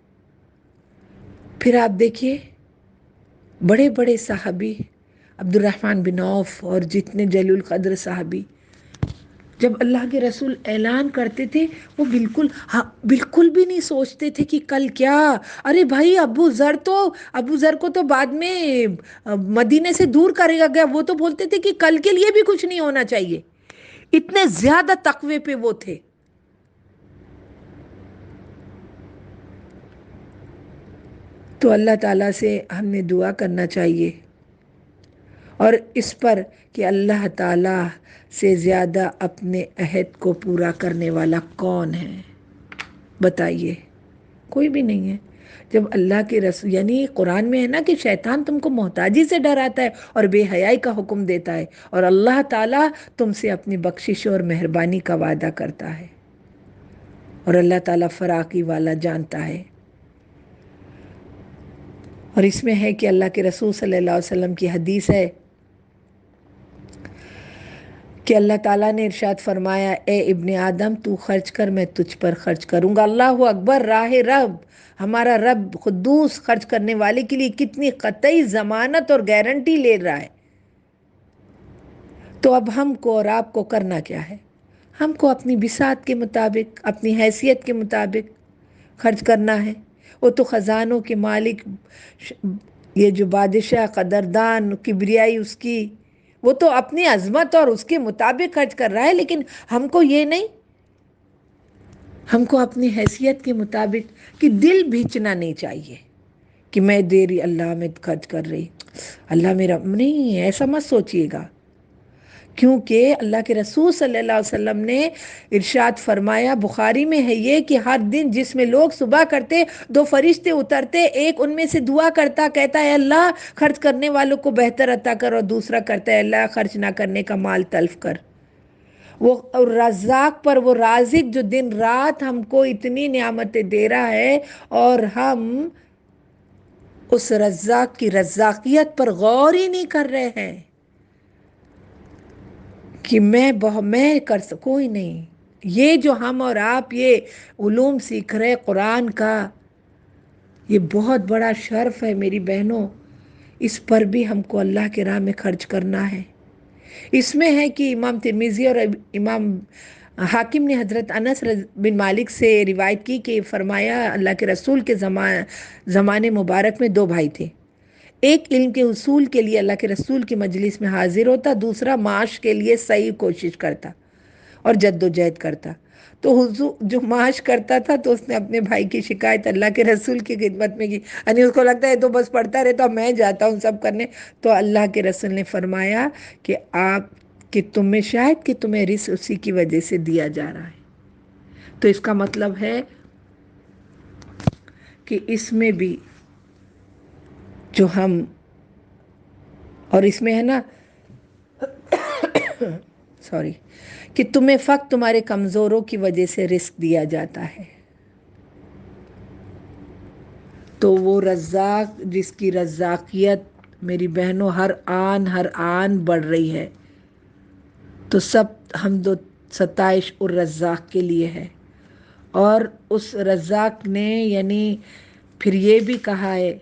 پھر آپ دیکھیے بڑے بڑے صحابی، عبد الرحمن بن عوف اور جتنے جلیل القدر صحابی، جب اللہ کے رسول اعلان کرتے تھے وہ بالکل بھی نہیں سوچتے تھے کہ کل کیا۔ ارے بھائی ابو ذر کو تو بعد میں مدینے سے دور کرے گیا، وہ تو بولتے تھے کہ کل کے لیے بھی کچھ نہیں ہونا چاہیے، اتنے زیادہ تقوی پہ وہ تھے۔ تو اللہ تعالیٰ سے ہم نے دعا کرنا چاہیے، اور اس پر کہ اللہ تعالیٰ سے زیادہ اپنے عہد کو پورا کرنے والا کون ہے؟ بتائیے، کوئی بھی نہیں ہے۔ جب اللہ کے رسول، یعنی قرآن میں ہے نا کہ شیطان تم کو محتاجی سے ڈراتا ہے اور بے حیائی کا حکم دیتا ہے، اور اللہ تعالیٰ تم سے اپنی بخشش اور مہربانی کا وعدہ کرتا ہے، اور اللہ تعالیٰ فراقی والا جانتا ہے۔ اور اس میں ہے کہ اللہ کے رسول صلی اللہ علیہ وسلم کی حدیث ہے کہ اللہ تعالیٰ نے ارشاد فرمایا، اے ابن آدم تو خرچ کر، میں تجھ پر خرچ کروں گا۔ اللہ اکبر، راہ رب، ہمارا رب قدوس خرچ کرنے والے کے لیے کتنی قطعی ضمانت اور گارنٹی لے رہا ہے۔ تو اب ہم کو اور آپ کو کرنا کیا ہے؟ ہم کو اپنی بساط کے مطابق، اپنی حیثیت کے مطابق خرچ کرنا ہے۔ وہ تو خزانوں کے مالک، یہ جو بادشاہ قدردان کبریائی اس کی، وہ تو اپنی عظمت اور اس کے مطابق خرچ کر رہا ہے، لیکن ہم کو یہ نہیں، ہم کو اپنی حیثیت کے مطابق، کہ دل بھیچنا نہیں چاہیے کہ میں دے رہی، اللہ میں خرچ کر رہی، اللہ میرا نہیں، ایسا مت سوچئے گا کیونکہ اللہ کے رسول صلی اللہ علیہ وسلم نے ارشاد فرمایا، بخاری میں ہے یہ، کہ ہر دن جس میں لوگ صبح کرتے 2 فرشتے اترتے، ایک ان میں سے دعا کرتا، کہتا ہے اللہ خرچ کرنے والوں کو بہتر عطا کر، اور دوسرا کرتا ہے اللہ خرچ نہ کرنے کا مال تلف کر۔ وہ رزاق پر، وہ رازق جو دن رات ہم کو اتنی نعمتیں دے رہا ہے، اور ہم اس رزاق کی رزاقیت پر غور ہی نہیں کر رہے ہیں کہ میں کر سکوں ہی نہیں۔ یہ جو ہم اور آپ یہ علوم سیکھ رہے قرآن کا، یہ بہت بڑا شرف ہے میری بہنوں، اس پر بھی ہم کو اللہ کے راہ میں خرچ کرنا ہے۔ اس میں ہے کہ امام ترمذی اور امام حاکم نے حضرت انس بن مالک سے روایت کی کہ فرمایا، اللہ کے رسول کے زمانے مبارک میں 2 بھائی تھے، ایک علم کے حصول کے لیے اللہ کے رسول کی مجلس میں حاضر ہوتا، دوسرا معاش کے لیے صحیح کوشش کرتا اور جد و جہد کرتا۔ تو حضور جو معاش کرتا تھا تو اس نے اپنے بھائی کی شکایت اللہ کے رسول کی خدمت میں کی، یعنی اس کو لگتا ہے تو بس پڑھتا رہتا، میں جاتا ہوں سب کرنے۔ تو اللہ کے رسول نے فرمایا کہ تمہیں شاید کہ تمہیں رزق اسی کی وجہ سے دیا جا رہا ہے۔ تو اس کا مطلب ہے کہ اس میں بھی جو ہم، اور اس میں ہے نا سوری، کہ تمہیں فقط تمہارے کمزوروں کی وجہ سے رزق دیا جاتا ہے۔ تو وہ رزاق جس کی رزاقیت میری بہنوں ہر آن بڑھ رہی ہے، تو سب حمد و ستائش الرزاق کے لیے ہے۔ اور اس رزاق نے یعنی پھر یہ بھی کہا ہے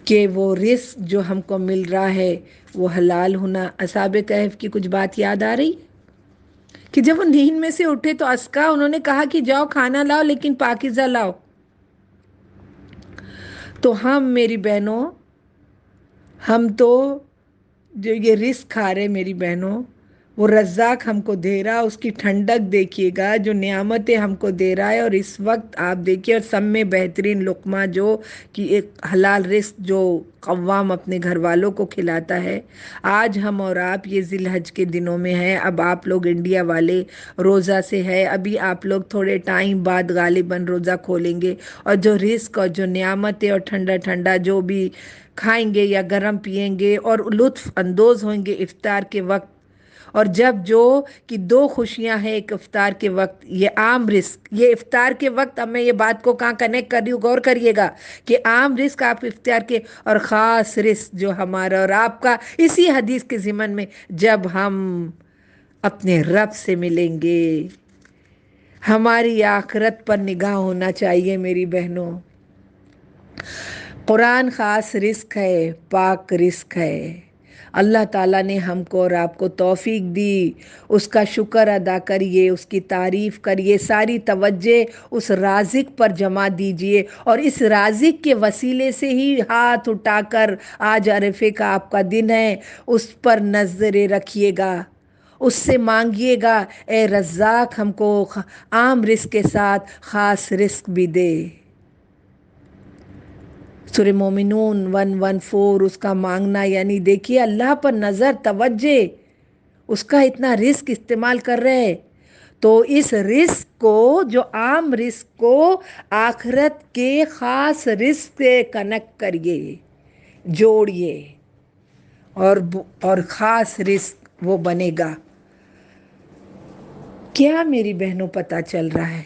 کہ وہ رزق جو ہم کو مل رہا ہے وہ حلال ہونا۔ اصحاب کہف کی کچھ بات یاد آ رہی کہ جب وہ نیند میں سے اٹھے تو اسکا انہوں نے کہا کہ جاؤ کھانا لاؤ لیکن پاکیزہ لاؤ۔ تو ہم میری بہنوں، ہم تو جو یہ رزق کھا رہے میری بہنوں، وہ رزاق ہم کو دے رہا، اس کی ٹھنڈک دیکھیے گا، جو نعمتیں ہم کو دے رہا ہے۔ اور اس وقت آپ دیکھیے، اور سب میں بہترین لقمہ جو کہ ایک حلال رزق جو قوام اپنے گھر والوں کو کھلاتا ہے۔ آج ہم اور آپ یہ ذی الحج کے دنوں میں ہیں، اب آپ لوگ انڈیا والے روزہ سے ہے، ابھی آپ لوگ تھوڑے ٹائم بعد غالباً روزہ کھولیں گے، اور جو رزق اور جو نعمتیں اور ٹھنڈا ٹھنڈا جو بھی کھائیں گے یا گرم پئیں گے اور لطف اندوز ہوئیں گے افطار کے وقت۔ اور جب جو کہ 2 خوشیاں ہیں، ایک افطار کے وقت یہ عام رزق، یہ افطار کے وقت، اب میں یہ بات کو کہاں کنیکٹ کر رہی ہوں، غور کریے گا کہ عام رزق آپ افطار کے، اور خاص رزق جو ہمارا اور آپ کا اسی حدیث کے ضمن میں جب ہم اپنے رب سے ملیں گے۔ ہماری آخرت پر نگاہ ہونا چاہیے میری بہنوں۔ قرآن خاص رزق ہے، پاک رزق ہے۔ اللہ تعالیٰ نے ہم کو اور آپ کو توفیق دی، اس کا شکر ادا کریے، اس کی تعریف کریے، ساری توجہ اس رازق پر جمع دیجئے، اور اس رازق کے وسیلے سے ہی ہاتھ اٹھا کر آج عرفے کا آپ کا دن ہے، اس پر نظریں رکھیے گا، اس سے مانگیے گا، اے رزاق ہم کو عام رزق کے ساتھ خاص رزق بھی دے۔ سورہ مومنون 114 اس کا مانگنا، یعنی دیکھیے اللہ پر نظر، توجہ، اس کا اتنا رزق استعمال کر رہے ہیں، تو اس رزق کو، جو عام رزق کو آخرت کے خاص رزق سے کنیکٹ کریے، جوڑیے، اور خاص رزق وہ بنے گا۔ کیا میری بہنوں پتہ چل رہا ہے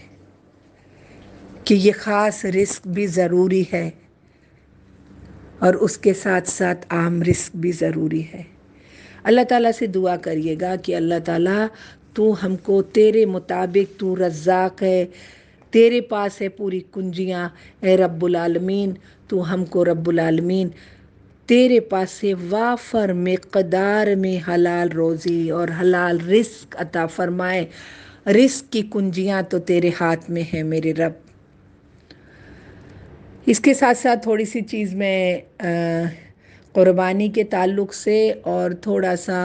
کہ یہ خاص رزق بھی ضروری ہے، اور اس کے ساتھ ساتھ عام رزق بھی ضروری ہے۔ اللہ تعالیٰ سے دعا کریے گا کہ اللہ تعالیٰ تو ہم کو تیرے مطابق، تو رزاق ہے، تیرے پاس ہے پوری کنجیاں، اے رب العالمین تو ہم کو رب العالمین تیرے پاس سے وافر مقدار میں حلال روزی اور حلال رزق عطا فرمائے۔ رزق کی کنجیاں تو تیرے ہاتھ میں ہیں میرے رب۔ اس کے ساتھ ساتھ تھوڑی سی چیز میں قربانی کے تعلق سے اور تھوڑا سا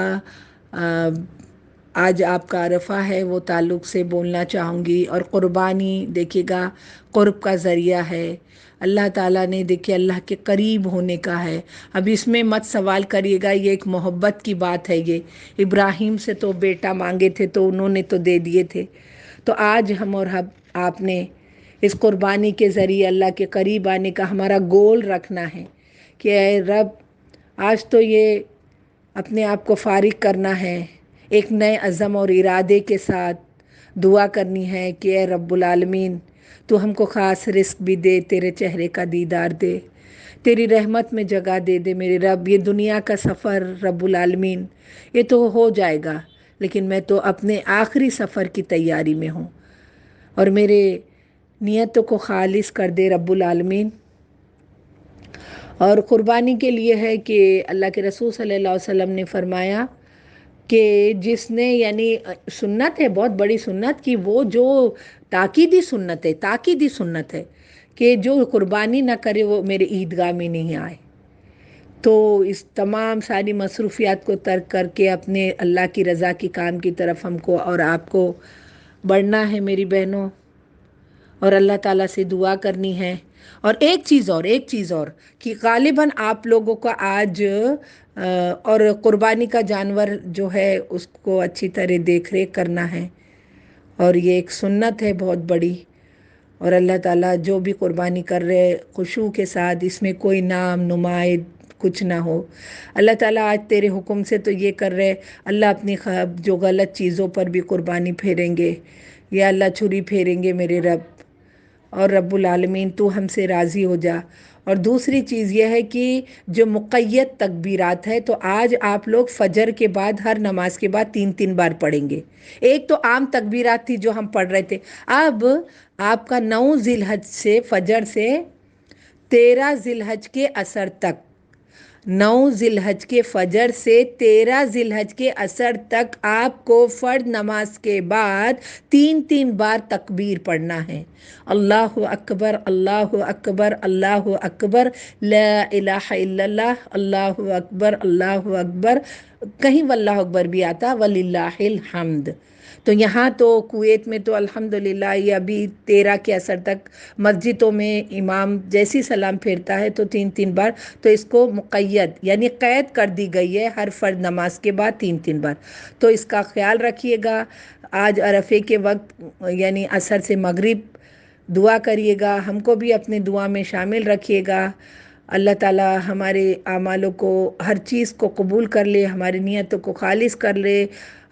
آج آپ کا عرفہ ہے وہ تعلق سے بولنا چاہوں گی۔ اور قربانی دیکھیے گا قرب کا ذریعہ ہے، اللہ تعالیٰ نے دیکھے اللہ کے قریب ہونے کا ہے. اب اس میں مت سوال کریے گا، یہ ایک محبت کی بات ہے. یہ ابراہیم سے تو بیٹا مانگے تھے تو انہوں نے تو دے دیے تھے. تو آج ہم اور آپ نے اس قربانی کے ذریعے اللہ کے قریب آنے کا ہمارا گول رکھنا ہے کہ اے رب، آج تو یہ اپنے آپ کو فارغ کرنا ہے، ایک نئے عزم اور ارادے کے ساتھ دعا کرنی ہے کہ اے رب العالمین، تو ہم کو خاص رزق بھی دے، تیرے چہرے کا دیدار دے، تیری رحمت میں جگہ دے دے میرے رب. یہ دنیا کا سفر رب العالمین یہ تو ہو جائے گا، لیکن میں تو اپنے آخری سفر کی تیاری میں ہوں، اور میرے نیتوں کو خالص کر دے رب العالمین. اور قربانی کے لیے ہے کہ اللہ کے رسول صلی اللہ علیہ وسلم نے فرمایا کہ جس نے، یعنی سنت ہے، بہت بڑی سنت، کہ وہ جو تاکیدی سنت ہے کہ جو قربانی نہ کرے وہ میرے عیدگاہ میں نہیں آئے. تو اس تمام ساری مصروفیات کو ترک کر کے اپنے اللہ کی رضا کی کام کی طرف ہم کو اور آپ کو بڑھنا ہے میری بہنوں، اور اللہ تعالیٰ سے دعا کرنی ہے. اور ایک چیز اور کہ غالباً آپ لوگوں کا آج اور قربانی کا جانور جو ہے اس کو اچھی طرح دیکھ ریکھ کرنا ہے، اور یہ ایک سنت ہے بہت بڑی. اور اللہ تعالیٰ جو بھی قربانی کر رہے خشوع کے ساتھ، اس میں کوئی نام نمائد کچھ نہ ہو. اللہ تعالیٰ آج تیرے حکم سے تو یہ کر رہے، اللہ اپنی جو غلط چیزوں پر بھی قربانی پھیریں گے، یا اللہ چھری پھیریں گے میرے رب. اور رب العالمین تو ہم سے راضی ہو جا. اور دوسری چیز یہ ہے کہ جو مقید تکبیرات ہے تو آج آپ لوگ فجر کے بعد ہر نماز کے بعد 3 بار پڑھیں گے. ایک تو عام تکبیرات تھی جو ہم پڑھ رہے تھے، اب آپ کا 9 ذی الحج سے، فجر سے 13 ذی الحج کے عصر تک، 9 ذی الحج کے فجر سے 13 ذی الحج کے عصر تک آپ کو فرض نماز کے بعد 3 بار تکبیر پڑھنا ہے. اللہ اکبر، اللہ اکبر، اللہ اکبر، لا الہ الا اللہ، اللہ اکبر، اللہ اکبر. کہیں واللہ اکبر بھی آتا، وللہ الحمد. تو یہاں تو کویت میں تو الحمدللہ یہ ابھی 13 کے عصر تک مسجدوں میں امام جیسی سلام پھیرتا ہے تو 3 بار، تو اس کو مقید یعنی قید کر دی گئی ہے ہر فرض نماز کے بعد 3 بار. تو اس کا خیال رکھیے گا. آج عرفے کے وقت یعنی عصر سے مغرب دعا کریے گا، ہم کو بھی اپنے دعا میں شامل رکھیے گا. اللہ تعالیٰ ہمارے اعمالوں کو، ہر چیز کو قبول کر لے، ہماری نیتوں کو خالص کر لے،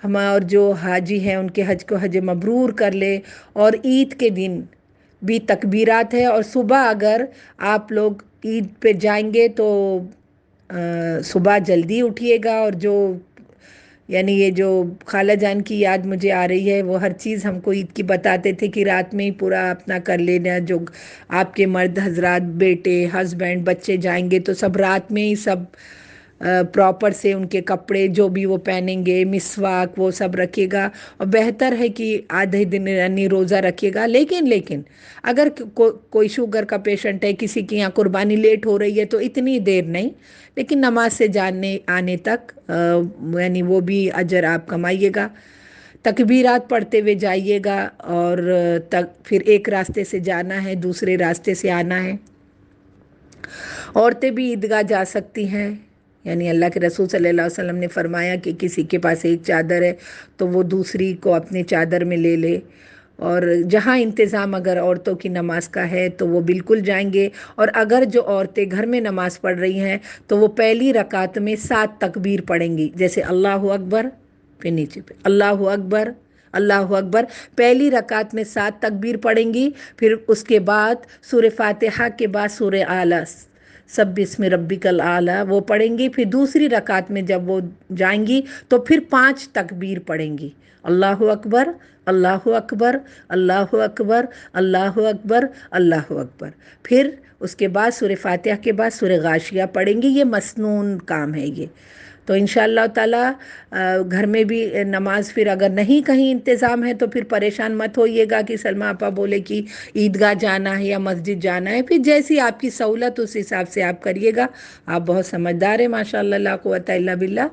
اور جو حاجی ہیں ان کے حج کو حج مبرور کر لے. اور عید کے دن بھی تکبیرات ہے، اور صبح اگر آپ لوگ عید پہ جائیں گے تو صبح جلدی اٹھیے گا. اور جو یعنی یہ جو خالہ جان کی یاد مجھے آ رہی ہے، وہ ہر چیز ہم کو عید کی بتاتے تھے کہ رات میں ہی پورا اپنا کر لینا. جو آپ کے مرد حضرات، بیٹے، ہسبینڈ، بچے جائیں گے تو سب رات میں ہی سب پراپر سے ان کے کپڑے جو بھی وہ پہنیں گے، مسواک، وہ سب رکھے گا. اور بہتر ہے کہ آدھے دن یعنی روزہ رکھے گا. لیکن اگر کوئی شوگر کا پیشنٹ ہے، کسی کی یہاں قربانی لیٹ ہو رہی ہے تو اتنی دیر نہیں، لیکن نماز سے آنے تک یعنی وہ بھی اجر آپ کمائیے گا. تکبیرات پڑھتے ہوئے جائیے گا، اور پھر ایک راستے سے جانا ہے، دوسرے راستے سے آنا ہے. عورتیں بھی عیدگاہ جا سکتی ہیں، یعنی اللہ کے رسول صلی اللہ علیہ وسلم نے فرمایا کہ کسی کے پاس ایک چادر ہے تو وہ دوسری کو اپنے چادر میں لے لے. اور جہاں انتظام اگر عورتوں کی نماز کا ہے تو وہ بالکل جائیں گے. اور اگر جو عورتیں گھر میں نماز پڑھ رہی ہیں تو وہ پہلی رکعت میں 7 تکبیر پڑھیں گی، جیسے اللہ اکبر، پھر نیچے پہ اللہ اکبر، اللہ اکبر. پہلی رکعت میں 7 تکبیر پڑھیں گی. پھر اس کے بعد سورہ فاتحہ کے بعد سورہ اعلیٰ، سبح اسم ربک الاعلیٰ، وہ پڑھیں گی. پھر دوسری رکعت میں جب وہ جائیں گی تو پھر 5 تکبیر پڑھیں گی، اللہ اکبر، اللہ اکبر، اللہ اکبر، اللہ اکبر، اللہ اکبر. پھر اس کے بعد سورہ فاتحہ کے بعد سورہ غاشیہ پڑھیں گی. یہ مسنون کام ہے یہ. تو انشاءاللہ تعالیٰ گھر میں بھی نماز، پھر اگر نہیں کہیں انتظام ہے تو پھر پریشان مت ہوئیے گا کہ سلمہ آپا بولے کہ عیدگاہ جانا ہے یا مسجد جانا ہے. پھر جیسی آپ کی سہولت اس حساب سے آپ کریے گا. آپ بہت سمجھدار ہیں ماشاءاللہ، لا قوت الا باللہ.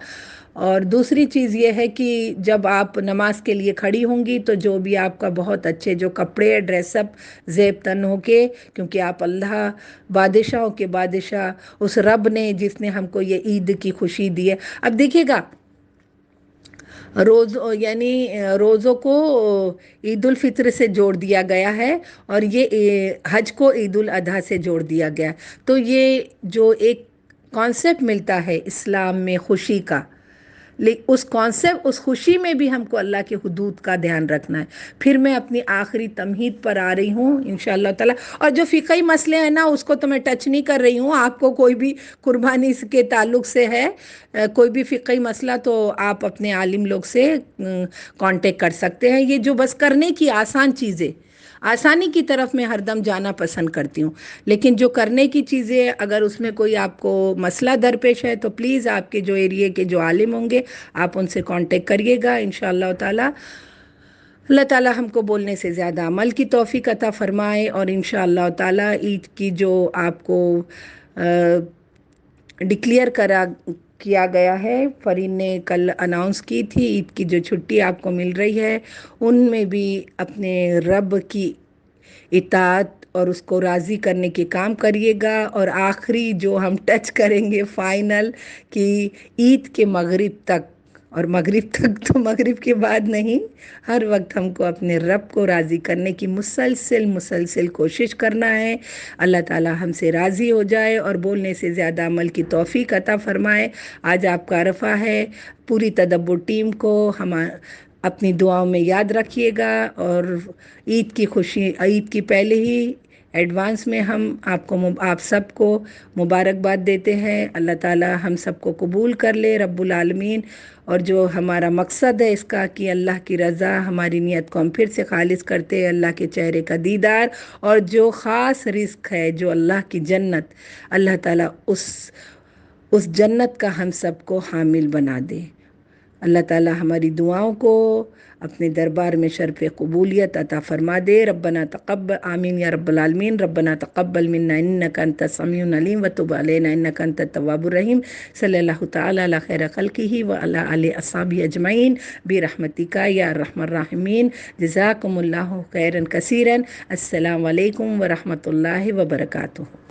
اور دوسری چیز یہ ہے کہ جب آپ نماز کے لیے کھڑی ہوں گی تو جو بھی آپ کا بہت اچھے جو کپڑے ڈریس اپ زیب تن ہو کے، کیونکہ آپ اللہ بادشاہوں کے بادشاہ اس رب نے جس نے ہم کو یہ عید کی خوشی دی ہے. اب دیکھیے گا یعنی روزوں کو عید الفطر سے جوڑ دیا گیا ہے، اور یہ حج کو عید الاضحیٰ سے جوڑ دیا گیا. تو یہ جو ایک کانسیپٹ ملتا ہے اسلام میں خوشی کا، اس کانسیپٹ اس خوشی میں بھی ہم کو اللہ کے حدود کا دھیان رکھنا ہے. پھر میں اپنی آخری تمہید پر آ رہی ہوں انشاءاللہ تعالی. اور جو فقہی مسئلے ہیں نا اس کو تو میں ٹچ نہیں کر رہی ہوں. آپ کو کوئی بھی قربانی کے تعلق سے ہے کوئی بھی فقہی مسئلہ تو آپ اپنے عالم لوگ سے کانٹیکٹ کر سکتے ہیں. یہ جو بس کرنے کی آسان چیزیں، آسانی کی طرف میں ہر دم جانا پسند کرتی ہوں، لیکن جو کرنے کی چیزیں اگر اس میں کوئی آپ کو مسئلہ درپیش ہے تو پلیز آپ کے جو ایریے کے جو عالم ہوں گے آپ ان سے کانٹیکٹ کریے گا انشاءاللہ تعالی. اللہ تعالی ہم کو بولنے سے زیادہ عمل کی توفیق عطا فرمائے. اور انشاءاللہ تعالی عید کی جو آپ کو ڈکلیئر کیا گیا ہے، فرین نے کل اناؤنس کی تھی، عید کی جو چھٹی آپ کو مل رہی ہے ان میں بھی اپنے رب کی اطاعت اور اس کو راضی کرنے کے کام کریے گا. اور آخری جو ہم ٹچ کریں گے فائنل کہ عید کے مغرب تک، اور مغرب تک تو مغرب کے بعد نہیں، ہر وقت ہم کو اپنے رب کو راضی کرنے کی مسلسل کوشش کرنا ہے. اللہ تعالی ہم سے راضی ہو جائے اور بولنے سے زیادہ عمل کی توفیق عطا فرمائے. آج آپ کا عرفہ ہے، پوری تدبر ٹیم کو ہم اپنی دعاؤں میں یاد رکھیے گا. اور عید کی خوشی، عید کی پہلے ہی ایڈوانس میں ہم آپ سب کو مبارکباد دیتے ہیں. اللہ تعالی ہم سب کو قبول کر لے رب العالمین. اور جو ہمارا مقصد ہے اس کا کہ اللہ کی رضا، ہماری نیت کو ہم پھر سے خالص کرتے ہیں، اللہ کے چہرے کا دیدار، اور جو خاص رزق ہے جو اللہ کی جنت، اللہ تعالی اس جنت کا ہم سب کو حامل بنا دے. اللہ تعالی ہماری دعاؤں کو اپنے دربار میں شرف قبولیت عطا فرما دے. ربنا تقبل، آمین یا رب العالمین. ربنا تقبل منا انک انت السمیع العلیم وتب علینا انک انت التواب الرحیم. صلی اللہ تعالی علی خیر خلقہ وعلی آلہ اصحابہ اجمعین برحمتک یا ارحم الراحمین. جزاکم اللہ خیرا کثیرا. السلام علیکم ورحمۃ اللہ وبرکاتہ.